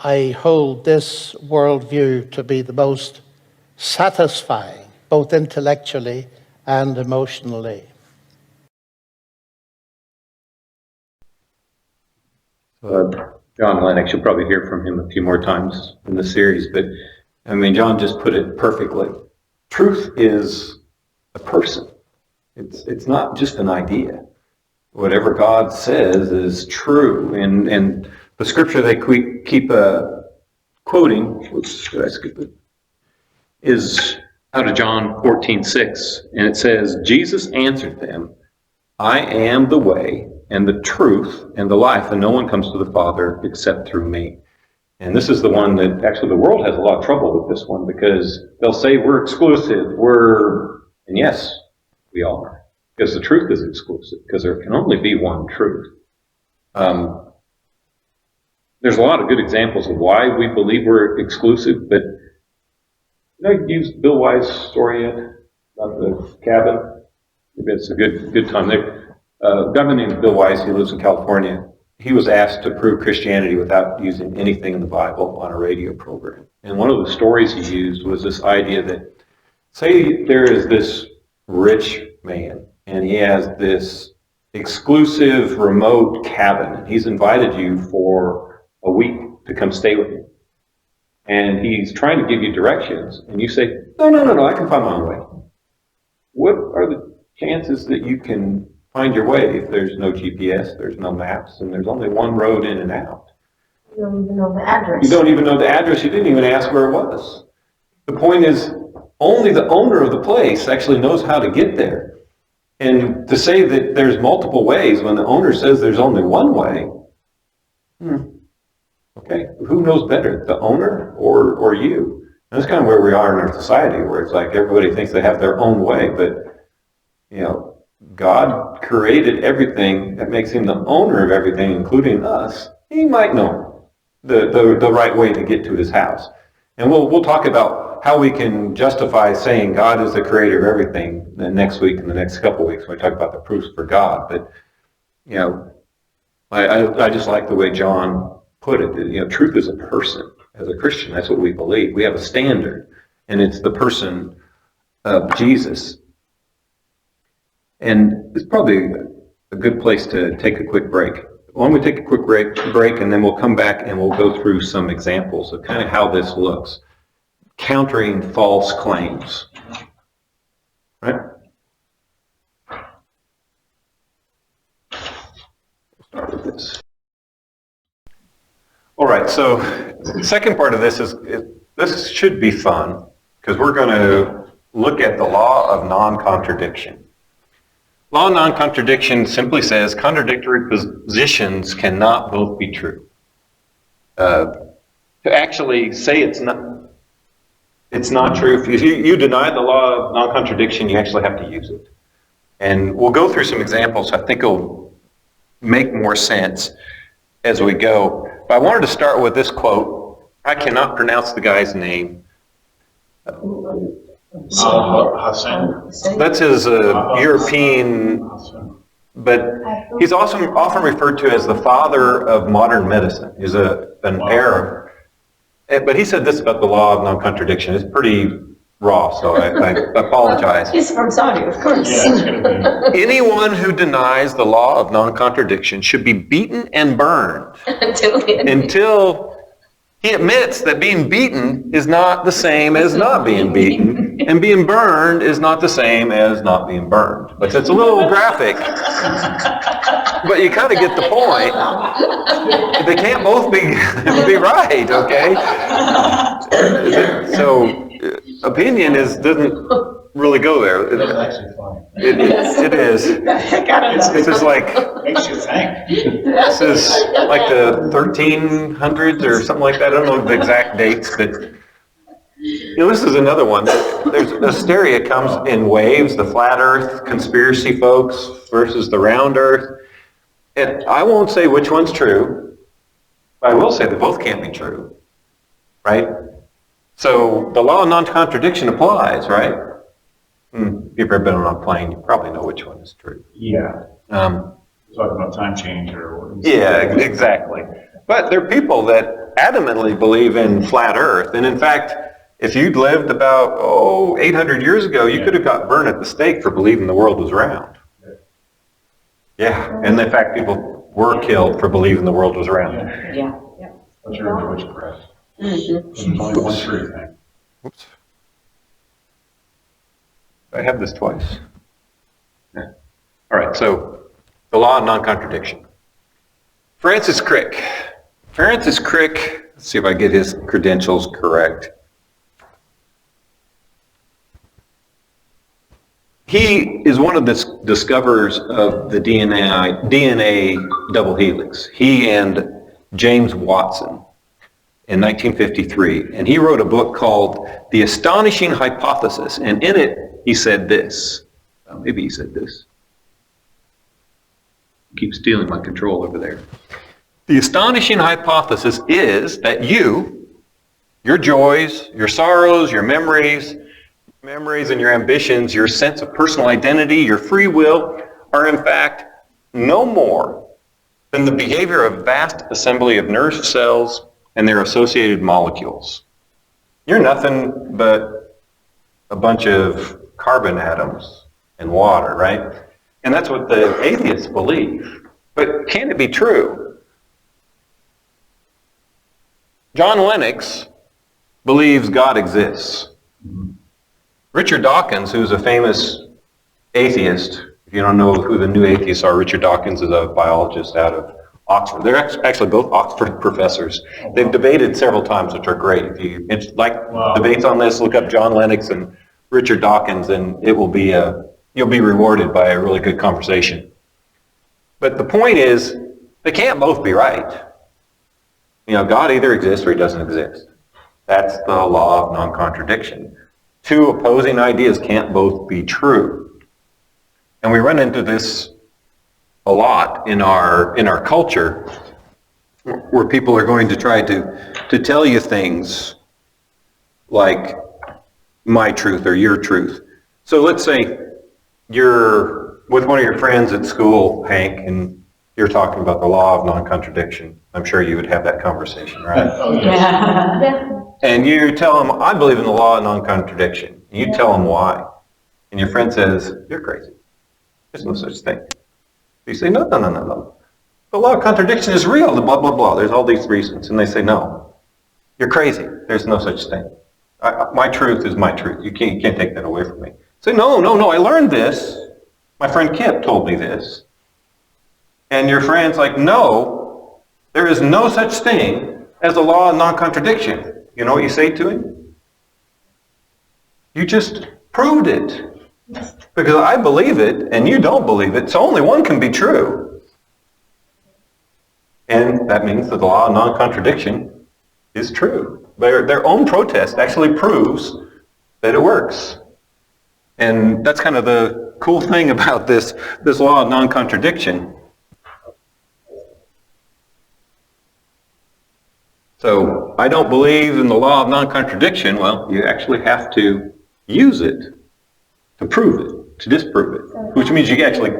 M: I hold this worldview to be the most satisfying, both intellectually and emotionally.
D: John Lennox, you'll probably hear from him a few more times in the series, but I mean, John just put it perfectly. Truth is a person. It's not just an idea. Whatever God says is true, and the scripture they keep quoting, should I skip it? Is out of John 14:6, and it says, Jesus answered them, I am the way and the truth and the life, and no one comes to the Father except through me. And this is the one that actually the world has a lot of trouble with this one because they'll say we're exclusive, and yes, we are, because the truth is exclusive, because there can only be one truth. There's a lot of good examples of why we believe we're exclusive, but I used Bill Wise' story yet about the cabin. Maybe it's a good time there. A guy named Bill Wise, he lives in California. He was asked to prove Christianity without using anything in the Bible on a radio program. And one of the stories he used was this idea that, say there is this rich man, and he has this exclusive remote cabin, and he's invited you for a week to come stay with him. And he's trying to give you directions, and you say, no, I can find my own way. What are the chances that you can find your way if there's no GPS, there's no maps, and there's only one road in and out?
C: You don't even know the address.
D: You don't even know the address. You didn't even ask where it was. The point is, only the owner of the place actually knows how to get there. And to say that there's multiple ways when the owner says there's only one way, okay, who knows better, the owner or you? And that's kind of where we are in our society, where it's like everybody thinks they have their own way, but, you know, God created everything that makes him the owner of everything, including us. He might know the right way to get to his house. And we'll talk about how we can justify saying God is the creator of everything next week and the next couple of weeks when we talk about the proofs for God. But, you know, I just like the way John put it. You know, truth is a person. As a Christian, that's what we believe. We have a standard, and it's the person of Jesus. And it's probably a good place to take a quick break. Why don't we take a quick break, and then we'll come back and we'll go through some examples of kind of how this looks. Countering false claims. Right? We'll start with this. All right, so the second part of this this should be fun, because we're going to look at the law of non-contradiction. Law of non-contradiction simply says contradictory positions cannot both be true. To actually say it's not true, if you deny the law of non-contradiction, you actually have to use it. And we'll go through some examples. I think it'll make more sense as we go. But I wanted to start with this quote. I cannot pronounce the guy's name.
B: Hassan.
D: That's his European, but he's also often referred to as the father of modern medicine. He's an Arab. But he said this about the law of non-contradiction. It's pretty raw, so I apologize.
F: He's from Saudi, of course.
D: Anyone who denies the law of non-contradiction should be beaten and burned until he admits that being beaten is not the same as not being beaten, and being burned is not the same as not being burned. But it's a little graphic, but you kind of get the point. They can't both be right, okay? So opinion doesn't really go there.
B: It's actually funny.
D: It is. It's just like,
B: Makes you think.
D: this is like the 1300s or something like that. I don't know the exact dates, but you know, this is another one. There's hysteria comes in waves, the flat earth conspiracy folks versus the round earth. And I won't say which one's true, but I will say they both can't be true, right? So the law of non-contradiction applies, right? If you've ever been on a plane, you probably know which one is true.
B: Yeah. Talking about time change or what?
D: Yeah, exactly. But there are people that adamantly believe in flat earth. And in fact, if you'd lived about, 800 years ago, you could have got burned at the stake for believing the world was round. Yeah, and in fact, people were killed for believing the world was round.
H: Yeah.
B: What's your witchcraft? There's only one true thing.
D: Oops. I have this twice. Yeah. All right, so the law of non-contradiction. Francis Crick. Francis Crick, let's see if I get his credentials correct. He is one of the discoverers of the DNA double helix. He and James Watson. in 1953, and he wrote a book called The Astonishing Hypothesis, and in it he said this. Maybe he said this. Keep stealing my control over there. The astonishing hypothesis is that your joys, your sorrows, your memories and your ambitions, your sense of personal identity, your free will, are in fact no more than the behavior of a vast assembly of nerve cells and their associated molecules. You're nothing but a bunch of carbon atoms in water, right? And that's what the atheists believe. But can it be true? John Lennox believes God exists. Richard Dawkins, who's a famous atheist, if you don't know who the new atheists are, Richard Dawkins is a biologist out of Oxford. They're actually both Oxford professors. They've debated several times, which are great. If you like debates on this, look up John Lennox and Richard Dawkins, and it will be you'll be rewarded by a really good conversation. But the point is, they can't both be right. God either exists or he doesn't exist. That's the law of non-contradiction. Two opposing ideas can't both be true. And we run into this a lot in our culture, where people are going to try to tell you things like my truth or your truth. So let's say you're with one of your friends at school, Hank, and you're talking about the law of non-contradiction. I'm sure you would have that conversation, right?
B: Oh, yes.
D: And you tell them, I believe in the law of non-contradiction. You tell them why. And your friend says, you're crazy. There's no such thing. You say, no. The law of contradiction is real, the blah, blah, blah. There's all these reasons. And they say, no, you're crazy. There's no such thing. My truth is my truth. You can't take that away from me. Say, no, I learned this. My friend Kip told me this. And your friend's like, no, there is no such thing as the law of non-contradiction. You know what you say to him? You just proved it. Because I believe it and you don't believe it, so only one can be true. And that means that the law of non-contradiction is true. Their own protest actually proves that it works. And that's kind of the cool thing about this law of non-contradiction. So I don't believe in the law of non-contradiction. Well, you actually have to use it to prove it, to disprove it, which means you actually,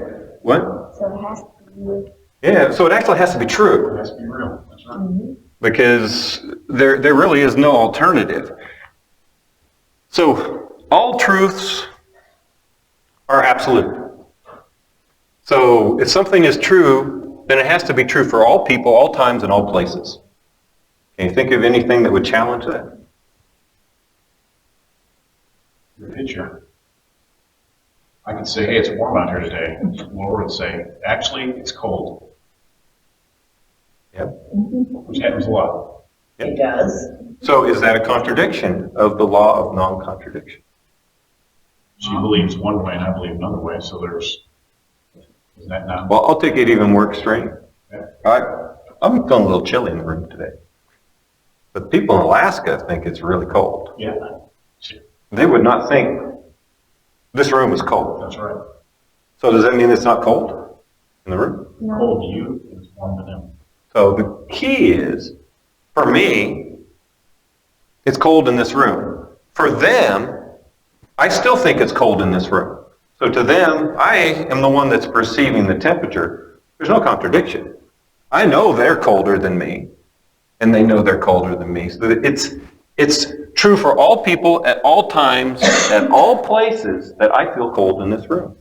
D: what?
C: So it has to be.
D: Yeah, so it actually has to be true.
B: It has to be real. That's right.
D: Because there really is no alternative. So all truths are absolute. So if something is true, then it has to be true for all people, all times, and all places. Can you think of anything that would challenge that?
B: The picture. I could say, hey, it's warm out here today. Laura would say, actually, it's cold.
D: Yep.
B: Which happens a lot.
D: Yep.
H: It does.
D: So is that a contradiction of the law of non-contradiction?
B: She believes one way and I believe another way, so is that not?
D: Well, I'll take it even more extreme.
B: Yeah.
D: I'm feeling a little chilly in the room today. But people in Alaska think it's really cold.
B: Yeah.
D: They would not think this room is cold.
B: That's right.
D: So does that mean it's not cold in the room?
C: No.
B: Cold to you, it's warm to them.
D: So the key is, for me, it's cold in this room. For them, I still think it's cold in this room. So to them, I am the one that's perceiving the temperature. There's no contradiction. I know they're colder than me, and they know they're colder than me. So it's true for all people at all times, at all places, that I feel cold in this room.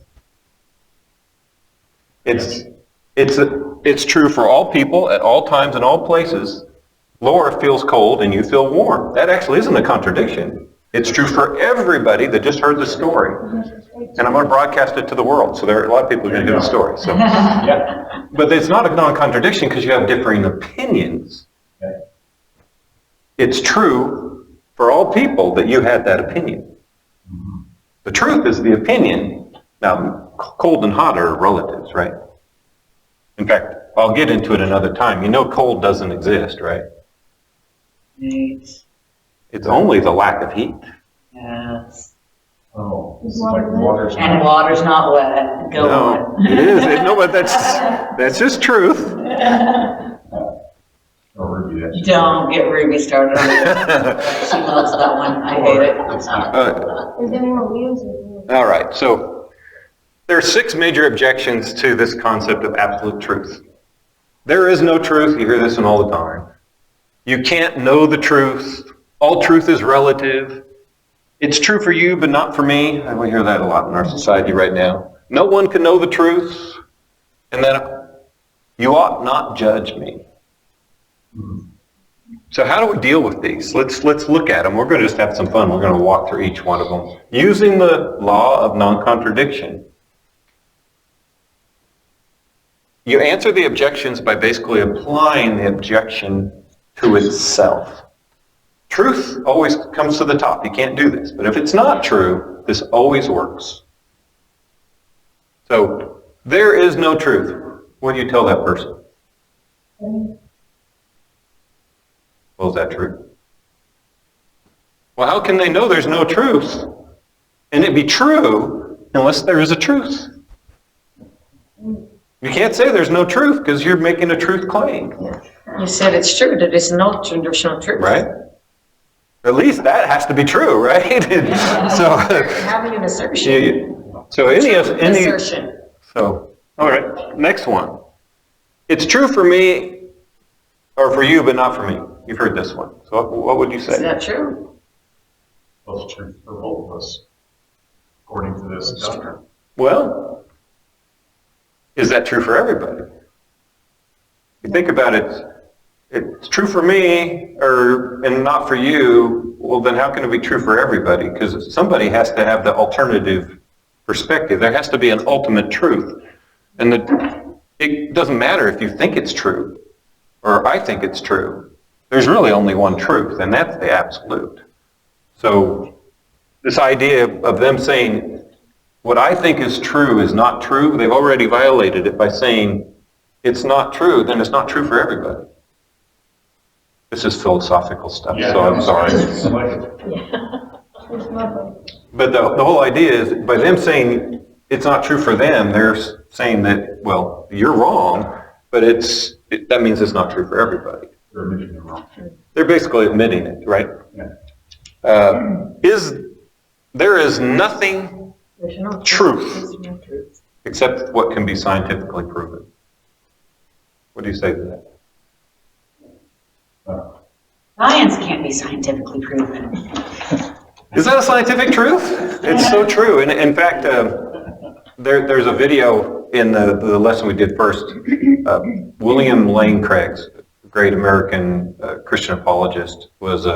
D: It's true for all people at all times and all places. Laura feels cold and you feel warm. That actually isn't a contradiction. It's true for everybody that just heard the story. And I'm going to broadcast it to the world, so there are a lot of people who are going to hear the story. So,
B: Yeah.
D: but it's not a non-contradiction because you have differing opinions.
B: Okay.
D: It's true for all people that you had that opinion. The truth is the opinion. Now, cold and hot are relatives, right? In fact, I'll get into it another time. You know cold doesn't exist, right?
H: Eight.
D: It's only the lack of heat.
H: Yes.
B: Oh, it's like water's
H: And
B: not.
H: water's not wet. Go
D: No,
H: on.
D: it is. No, but that's just truth.
B: Oh, Ruby, that's.
H: Don't get Ruby started on it. She loves that one. I hate it.
C: Is there more wheels or?
D: All right, so there are 6 major objections to this concept of absolute truth. There is no truth. You hear this one all the time. You can't know the truth. All truth is relative. It's true for you, but not for me. And we hear that a lot in our society right now. No one can know the truth. And then you ought not judge me. So how do we deal with these? Let's look at them. We're going to just have some fun. We're going to walk through each one of them using the law of non-contradiction. You answer the objections by basically applying the objection to itself. Truth always comes to the top. You can't do this. But if it's not true, this always works. So there is no truth. What do you tell that person? Well, is that true? Well, how can they know there's no truth? And it be true unless there is a truth. You can't say there's no truth because you're making a truth claim.
F: You said it's true, that it's not traditional truth.
D: Right? At least that has to be true, right? So
F: Having an assertion.
D: so any
F: Assertion.
D: so all right, next one. It's true for me or for you, but not for me. You've heard this one. So what would you say?
F: Is that true?
B: Well, it's true for both of us, according to this doctrine.
D: Well, is that true for everybody? You think about it, it's true for me and not for you. Well, then how can it be true for everybody? Because somebody has to have the alternative perspective. There has to be an ultimate truth. And it doesn't matter if you think it's true or I think it's true. There's really only one truth, and that's the absolute. So this idea of them saying, what I think is true is not true, they've already violated it by saying it's not true, then it's not true for everybody. This is philosophical stuff, so I'm sorry. But the whole idea is, by them saying it's not true for them, they're saying that, well, you're wrong, but that means it's not true for everybody.
B: They're admitting they're wrong.
D: They're basically admitting it, right?
B: Yeah.
D: There is nothing truth except what can be scientifically proven. What do you say to that?
H: Science can't be scientifically proven.
D: Is that a scientific truth? It's so true. And in fact, there's a video in the lesson we did first. William Lane Craig's great American Christian apologist was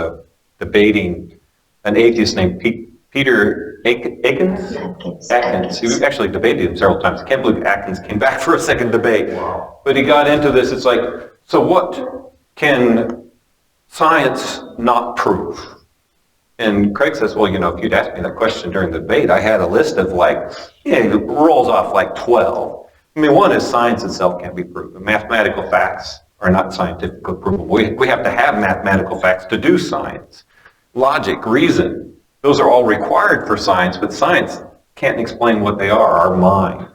D: debating an atheist named Peter Atkins. He actually debated him several times. I can't believe Atkins came back for a second debate. Wow. But he got into this. It's like, so what can science not prove? And Craig says, well, if you'd asked me that question during the debate, I had a list of it rolls off like 12. I mean, one is science itself can't be proven. Mathematical facts are not scientifically provable. We have to have mathematical facts to do science. Logic, reason, those are all required for science, but science can't explain what they are. Our mind,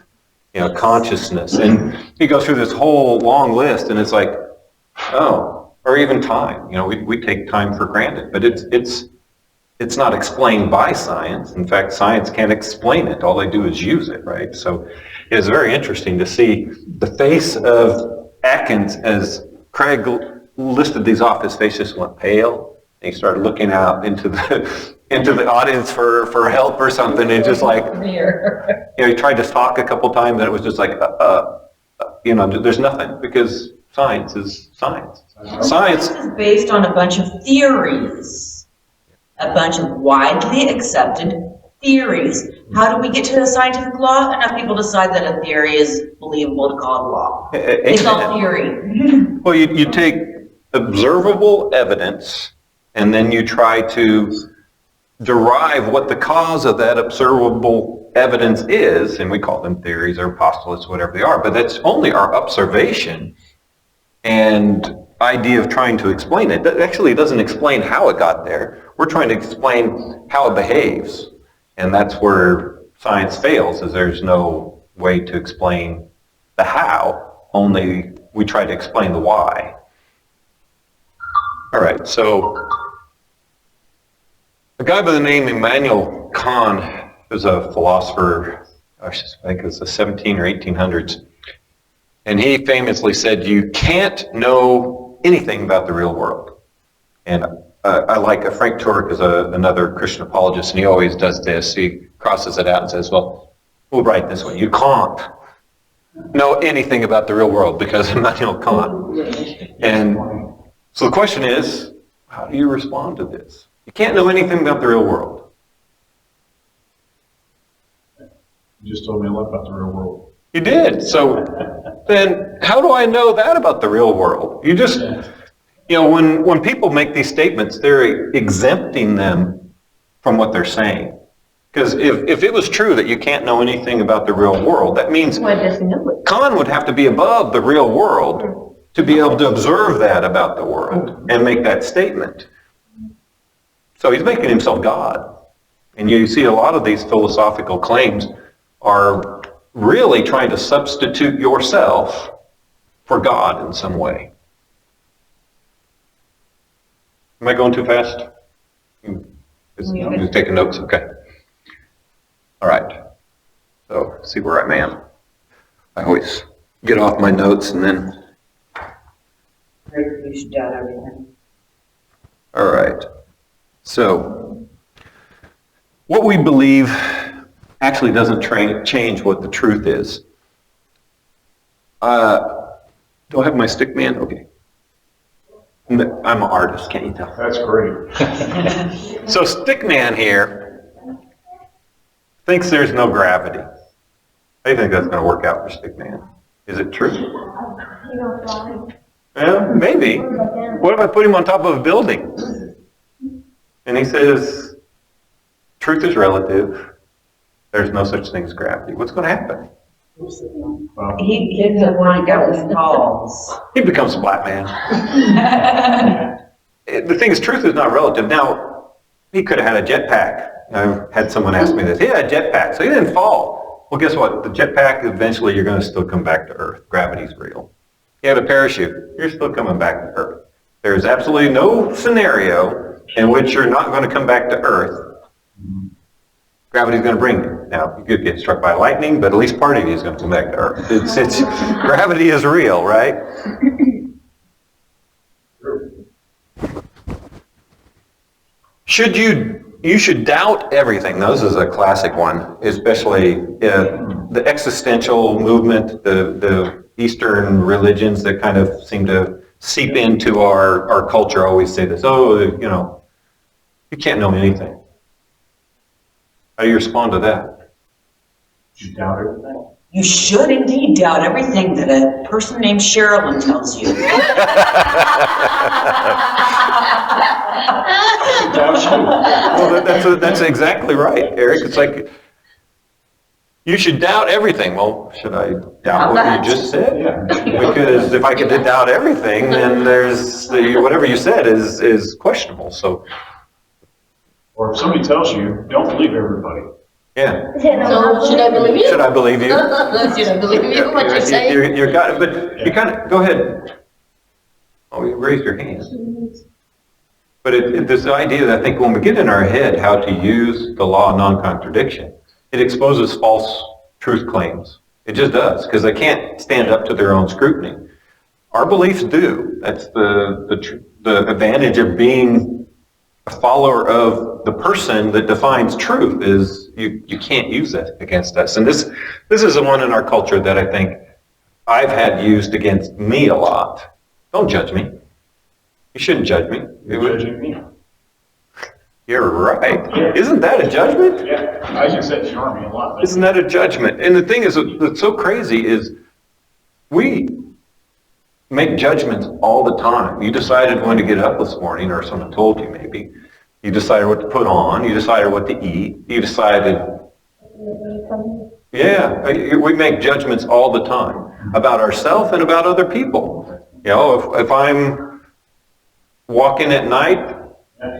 D: consciousness. And he goes through this whole long list, and it's like, oh, or even time. We take time for granted, but it's not explained by science. In fact, science can't explain it. All they do is use it, right? So it's very interesting to see the face of Atkins as Craig listed these off. His face just went pale. And he started looking out into the audience for help or something, and just he tried to talk a couple times, and it was just like, there's nothing, because science is science. Science
H: is based on a bunch of theories, a bunch of widely accepted theories. How do we get to the scientific law? Enough people decide that a theory is believable to call it law. It's all theory.
D: Well, you take observable evidence, and then you try to derive what the cause of that observable evidence is, and we call them theories or postulates, whatever they are, but that's only our observation. And idea of trying to explain it. That actually doesn't explain how it got there. We're trying to explain how it behaves. And that's where science fails, is there's no way to explain the how, only we try to explain the why. All right, so a guy by the name Immanuel Kant was a philosopher, I think it was the 17 or 1800s, and he famously said, you can't know anything about the real world. And I like Frank Turek is another Christian apologist, and he always does this. He crosses it out and says, well, we'll write this one. You can't know anything about the real world because Immanuel Kant. And so the question is, how do you respond to this? You can't know anything about the real world.
B: You just told me a lot about the real world.
D: You did. So then how do I know that about the real world? You just, you know, when people make these statements, they're exempting them from what they're saying. Because if it was true that you can't know anything about the real world, that means Kant would have to be above the real world to be able to observe that about the world and make that statement. So he's making himself God. And you see a lot of these philosophical claims are really trying to substitute yourself for God in some way. Am I going too fast? I'm just taking notes, okay. All right, so see where I am. I always get off my notes and then...
F: You should doubt everything.
D: All right, so what we believe actually doesn't change what the truth is. Do I have my stick man? Okay. I'm an artist, can't you tell?
B: That's great.
D: So Stickman here thinks there's no gravity. How do you think that's going to work out for Stickman? Is it true? Yeah, maybe. What if I put him on top of a building? And he says, truth is relative. There's no such thing as gravity. What's going to happen?
F: He gives a blank out with balls.
D: He becomes a black man. The thing is, truth is not relative. Now, he could have had a jetpack. I've had someone ask me this. He had a jetpack, so he didn't fall. Well, guess what? The jetpack, eventually you're going to still come back to Earth. Gravity's real. You have a parachute. You're still coming back to Earth. There's absolutely no scenario in which you're not going to come back to Earth. Gravity's going to bring you. Now, you could get struck by lightning, but at least part of you is going to come back to Earth. Gravity is real, right? You should doubt everything. This is a classic one, especially the existential movement, the Eastern religions that kind of seem to seep into our culture always say this, oh, you know, you can't know anything. How do you respond to that?
B: You doubt everything.
H: You should indeed doubt everything that a person named Sherilyn tells you.
D: Well, that's exactly right, Eric. It's like, you should doubt everything. Well, should I doubt what you just said?
B: Yeah.
D: Because if I could doubt everything, then whatever you said is questionable. So,
B: or if somebody tells you, don't believe everybody.
D: yeah.
C: So should I believe you?
D: Should I believe you?
C: Should I believe you? What you say?
D: You're got it, but you kind of go ahead. Oh, you raised your hand. But this idea that I think when we get in our head how to use the law of non-contradiction, it exposes false truth claims. It just does, because they can't stand up to their own scrutiny. Our beliefs do. That's the advantage of being a follower of the person that defines truth, is you can't use that against us. And this is the one in our culture that I think I've had used against me a lot. Don't judge me. You shouldn't judge me.
B: You're judging me.
D: You're right. Yeah. Isn't that a judgment?
B: Yeah, I use that charming a lot.
D: Isn't that a judgment? And the thing is, that's so crazy is we make judgments all the time. You decided when to get up this morning, or someone told you maybe. You decided what to put on. You decided what to eat. You decided... Yeah, we make judgments all the time about ourselves and about other people. You know, if I'm walk in at night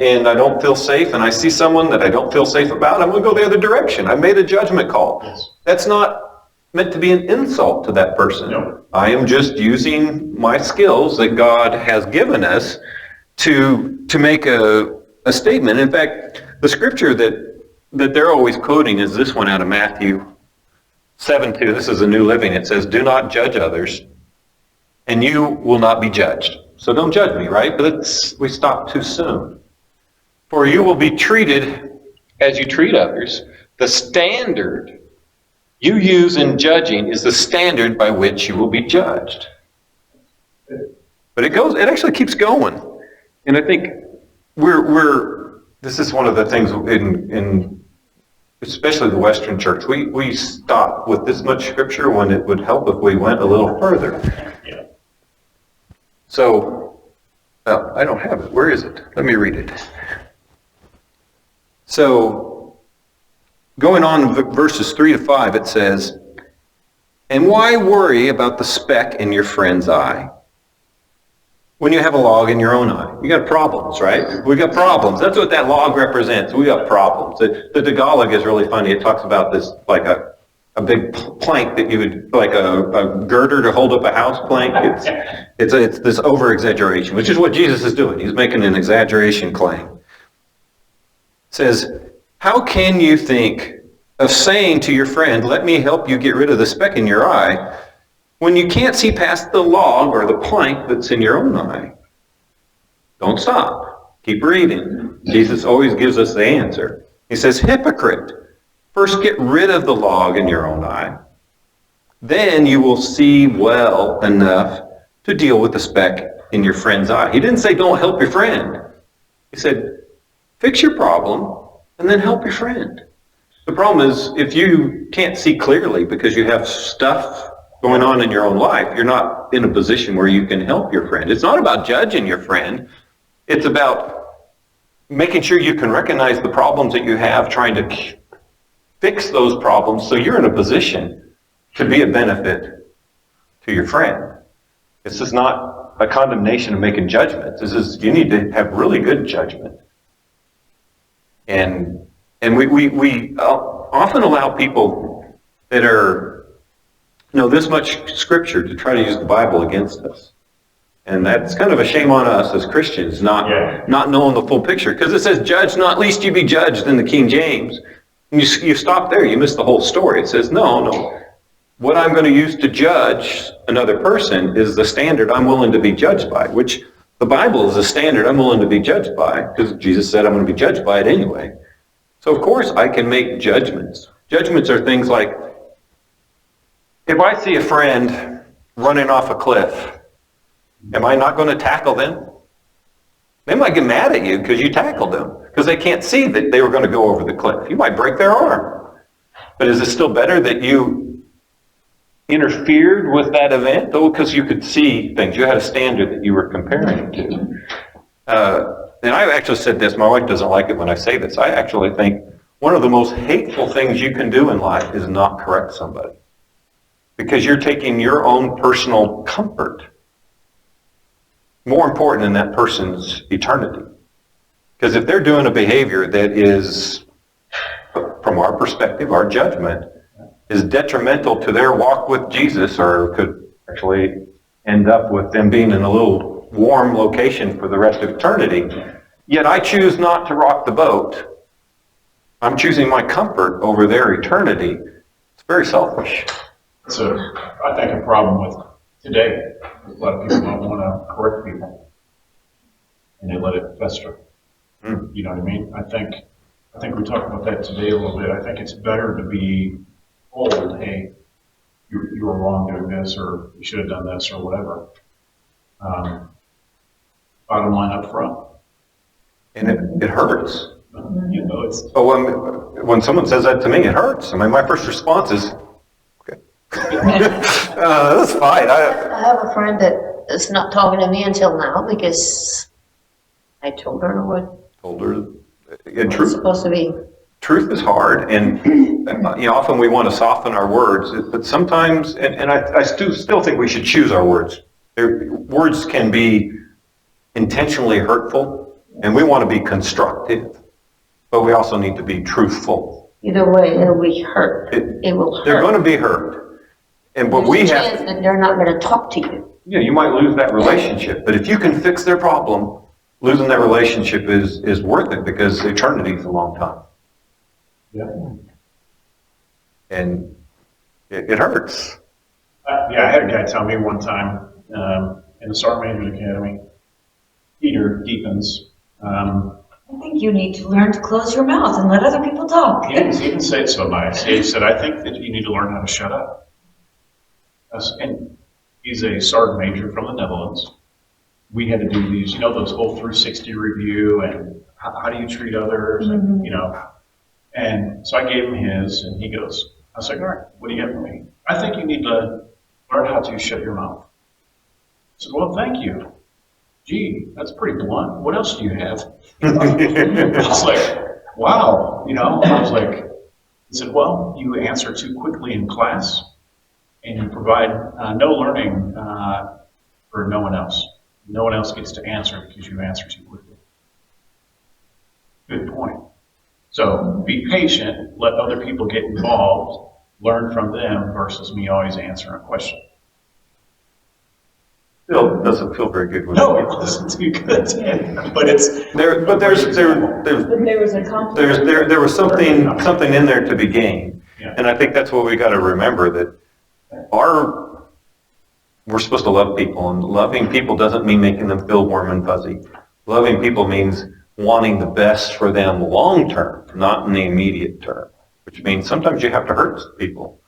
D: and I don't feel safe and I see someone that I don't feel safe about, I'm going to go the other direction. I made a judgment call.
B: Yes.
D: That's not meant to be an insult to that person.
B: No.
D: I am just using my skills that God has given us to make a statement. In fact, the scripture that they're always quoting is this one out of Matthew 7:2. This is a New Living. It says, "Do not judge others, and you will not be judged." So don't judge me, right? But we stop too soon. "For you will be treated as you treat others. The standard you use in judging is the standard by which you will be judged." But it actually keeps going. And I think this is one of the things in especially the Western church, we stop with this much scripture when it would help if we went a little further.
B: Yeah.
D: So, I don't have it. Where is it? Let me read it. So, going on verses 3 to 5, it says, "And why worry about the speck in your friend's eye when you have a log in your own eye?" You got problems, right? We got problems. That's what that log represents. We got problems. The Tagalog is really funny. It talks about this like a big plank that you would, like a girder to hold up a house plank. It's this over-exaggeration, which is what Jesus is doing. He's making an exaggeration claim. It says, "How can you think of saying to your friend, 'Let me help you get rid of the speck in your eye,' when you can't see past the log or the plank that's in your own eye?" Don't stop. Keep reading. Jesus always gives us the answer. He says, "Hypocrite, first get rid of the log in your own eye. Then you will see well enough to deal with the speck in your friend's eye." He didn't say don't help your friend. He said, fix your problem and then help your friend. The problem is if you can't see clearly because you have stuff going on in your own life, you're not in a position where you can help your friend. It's not about judging your friend. It's about making sure you can recognize the problems that you have, trying to fix those problems so you're in a position to be a benefit to your friend. This is not a condemnation of making judgments. This is, you need to have really good judgment. And we often allow people that are know this much scripture to try to use the Bible against us. And that's kind of a shame on us as Christians, not knowing the full picture. Because it says, "Judge not, lest you be judged," in the King James. And you stop there, you miss the whole story. It says, no. What I'm going to use to judge another person is the standard I'm willing to be judged by, which the Bible is a standard I'm willing to be judged by, because Jesus said I'm going to be judged by it anyway. So of course I can make judgments. Judgments are things like, if I see a friend running off a cliff, am I not going to tackle them? They might get mad at you because you tackled them, because they can't see that they were going to go over the cliff. You might break their arm. But is it still better that you interfered with that event? Oh, because you could see things. You had a standard that you were comparing to. And I actually said this. My wife doesn't like it when I say this. I actually think one of the most hateful things you can do in life is not correct somebody, because you're taking your own personal comfort more important than that person's eternity. Because if they're doing a behavior that is, from our perspective, our judgment, is detrimental to their walk with Jesus, or could actually end up with them being in a little warm location for the rest of eternity, yet I choose not to rock the boat. I'm choosing my comfort over their eternity. It's very selfish.
B: So I think a problem with today, a lot of people don't want to correct people, and they let it fester. You know what I mean? I think we talked about that today a little bit. I think it's better to be told, hey, you were wrong doing this, or you should have done this, or whatever. Bottom line up front.
D: And it hurts.
B: You know, it's.
D: Oh, when someone says that to me, it hurts. I mean, my first response is, okay. That's fine.
F: I have a friend that is not talking to me until now because I told her what
D: Truth,
F: supposed to be.
D: Truth is hard, and often we want to soften our words, but sometimes, and I still think we should choose our words. Words can be intentionally hurtful, and we want to be constructive, but we also need to be truthful.
F: Either way, it'll be hurt. It will hurt.
D: They're going to be hurt. And what
F: There's
D: we
F: a
D: have,
F: chance that they're not going to talk to you.
D: yeah, you might lose that relationship, but if you can fix their problem, losing that relationship is worth it, because eternity is a long time.
B: Yeah.
D: And it hurts.
B: Yeah, I had a guy tell me one time in the Sergeant Major's Academy, Peter Deepens.
H: I think you need to learn to close your mouth and let other people talk.
B: He didn't say it so nice. He said, I think that you need to learn how to shut up. And he's a sergeant major from the Netherlands. We had to do these, those whole 360 review and how do you treat others, and, And so I gave him his, and he goes, I was like, all right, what do you got for me? I think you need to learn how to shut your mouth. I said, well, thank you. Gee, that's pretty blunt. What else do you have? I was like, wow, I was like, he said, well, you answer too quickly in class, and you provide no learning for no one else. No one else gets to answer because you answer too quickly. Good point. So be patient, let other people get involved, learn from them versus me always answering a question.
D: Still doesn't feel very good.
B: No, it doesn't do good, but it's
D: there. But there was something in there to be gained, and I think that's what we got to remember, that we're supposed to love people, and loving people doesn't mean making them feel warm and fuzzy. Loving people means wanting the best for them long term, not in the immediate term, which means sometimes you have to hurt people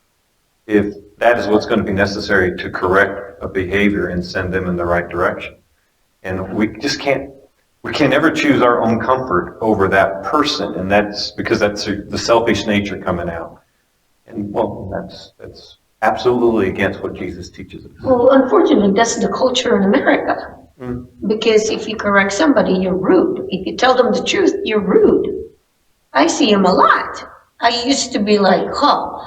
D: if that is what's going to be necessary to correct a behavior and send them in the right direction. And we can never choose our own comfort over that person, and that's because that's the selfish nature coming out. And well, that's absolutely against what Jesus teaches us.
F: Well, unfortunately, that's the culture in America. Because if you correct somebody, you're rude. If you tell them the truth, you're rude. I see him a lot. I used to be like, oh,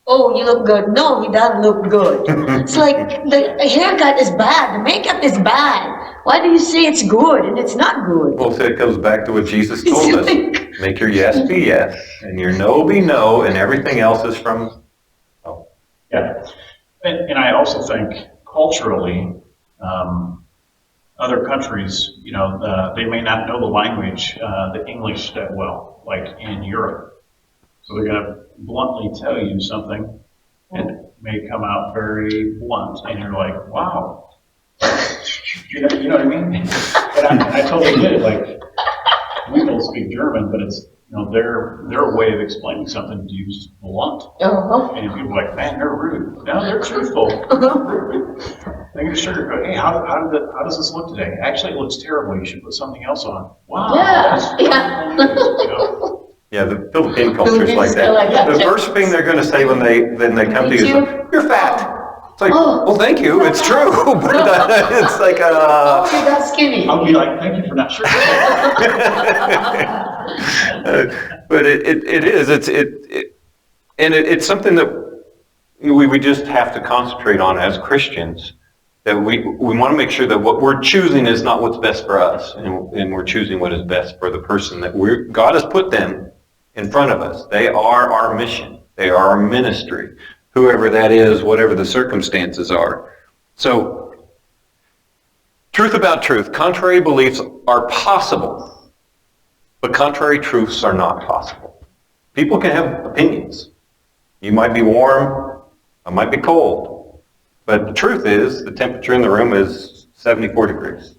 F: you look good. No, he doesn't look good. It's like the haircut is bad. The makeup is bad. Why do you say it's good and it's not good?
D: Well, so it goes back to what Jesus told us. Make your yes be yes, and your no be no, and everything else is from... Oh.
B: Yeah. And I also think culturally, other countries, they may not know the language, the English that well, like in Europe. So they're going to bluntly tell you something, and it may come out very blunt, and you're like, wow. You know what I mean? And I totally get it. Like, we don't speak German, but it's, their way of explaining something to you is blunt. And people are like, man, they're rude. No, they're truthful. They get a sugarcoat. Hey, how does this look today? Actually, it looks terrible. You should put something else on. Wow.
D: Yeah, the Philippine culture is like that. The first thing they're going to say when they come to you is, you're fat. It's like, well, thank you. It's true. But it's like,
F: oh, you're not skinny.
B: I'll be like, thank you for not sure.
D: But it is. It's something that we just have to concentrate on as Christians. That we want to make sure that what we're choosing is not what's best for us, and we're choosing what is best for the person that God has put them in front of us. They are our mission. They are our ministry. Whoever that is, whatever the circumstances are. So, truth about truth. Contrary beliefs are possible, but contrary truths are not possible. People can have opinions. You might be warm, I might be cold. But the truth is, the temperature in the room is 74 degrees.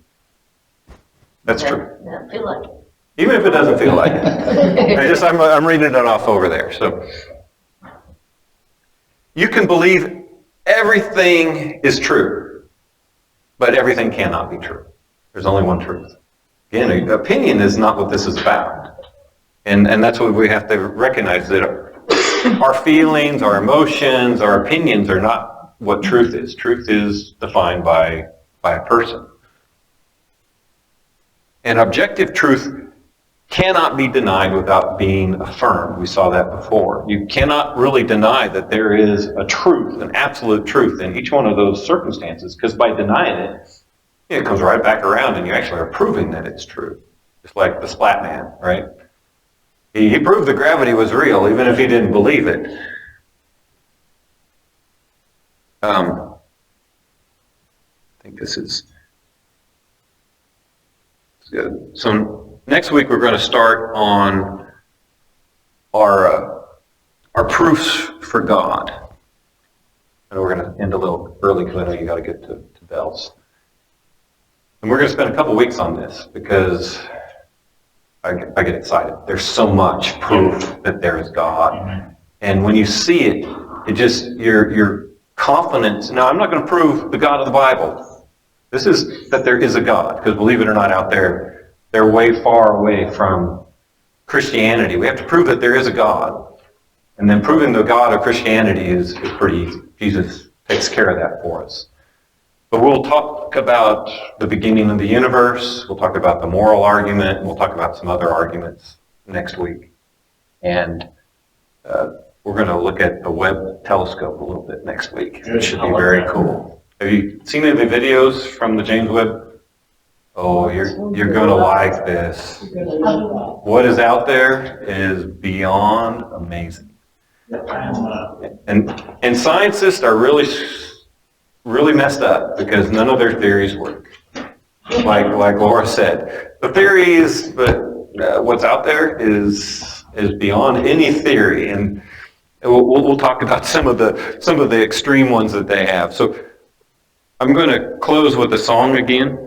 D: That's true.
F: I feel like it.
D: Even if it doesn't feel like it. I'm reading it off over there. So you can believe everything is true, but everything cannot be true. There's only one truth. Again, opinion is not what this is about. And that's what we have to recognize, that our feelings, our emotions, our opinions are not what truth is. Truth is defined by a person. And objective truth cannot be denied without being affirmed. We saw that before. You cannot really deny that there is a truth, an absolute truth in each one of those circumstances, because by denying it, it comes right back around and you actually are proving that it's true. Just like the Splat Man, right? He proved that gravity was real, even if he didn't believe it. I think this is good. So next week we're going to start on our proofs for God. And we're going to end a little early because I know you got to get to bells. And we're going to spend a couple weeks on this because I get excited. There's so much proof that there is God. And when you see it, it just, your confidence. Now, I'm not going to prove the God of the Bible. This is that there is a God, because believe it or not, out there, they're way far away from Christianity. We have to prove that there is a God. And then proving the God of Christianity is pretty easy. Jesus takes care of that for us. But we'll talk about the beginning of the universe. We'll talk about the moral argument. We'll talk about some other arguments next week. And we're going to look at the Webb telescope a little bit next week. It should be very cool. Have you seen any of the videos from the James Webb? Oh, you're going to like this. What is out there is beyond amazing. And scientists are really messed up because none of their theories work. Like Laura said, the theories, but what's out there is beyond any theory, and we'll talk about some of the extreme ones that they have. So I'm going to close with a song again,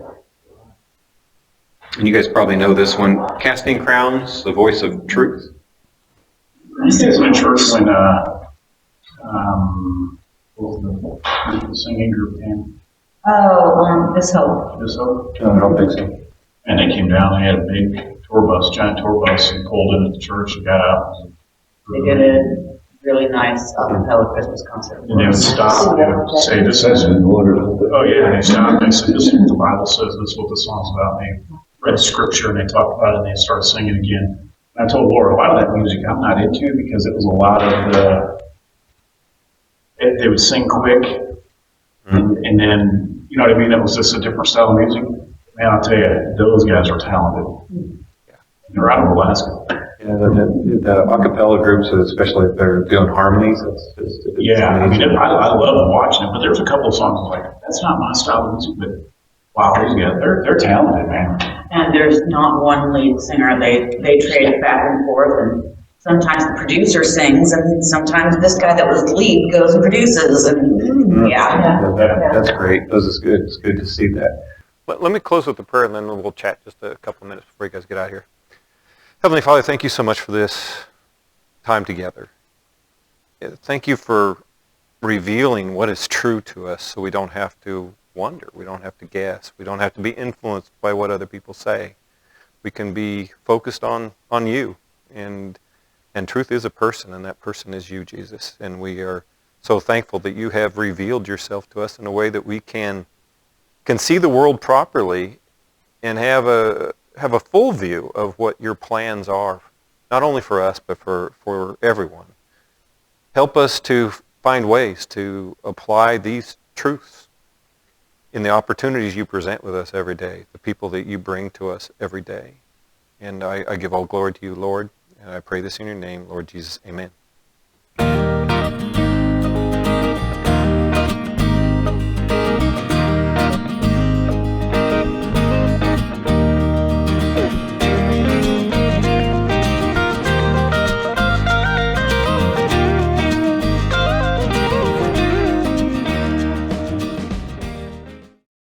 D: and you guys probably know this one: "Casting Crowns," the voice of truth.
B: I was in church when what was the singing group name?
H: This Hope.
B: This Hope?
D: I don't think so.
B: And they came down, they had a big giant tour bus, and pulled into the church and got out.
H: They did a really nice acapella Christmas concert.
B: And they would stop and say, "This is wonderful." Oh yeah, and they stopped and they said, "This is what the Bible says, this is what the song's about." And they read scripture and they talked about it and they started singing again. And I told Laura, a lot of that music I'm not into because it was a lot of they would sing quick, and then, you know what I mean? It was just a different style of music. Man, I'll tell you, those guys are talented. They're out of Alaska.
D: Yeah, the acapella groups, especially if they're doing harmonies, it's
B: I mean, I love watching it, but there's a couple of songs like, that's not my style of music, but wow, these guys, they're talented, man.
H: And there's not one lead singer. They trade back and forth, and sometimes the producer sings, and sometimes this guy that was lead goes and produces, and
D: That's great. It's good. It's good to see that.
A: Let me close with a prayer, and then we'll chat just a couple minutes before you guys get out of here. Heavenly Father, thank you so much for this time together. Thank you for revealing what is true to us so we don't have to wonder, we don't have to guess, we don't have to be influenced by what other people say. We can be focused on you, and truth is a person, and that person is you, Jesus. And we are so thankful that you have revealed yourself to us in a way that we can see the world properly and have a full view of what your plans are, not only for us, but for everyone. Help us to find ways to apply these truths in the opportunities you present with us every day, the people that you bring to us every day. And I give all glory to you, Lord, and I pray this in your name, Lord Jesus. Amen.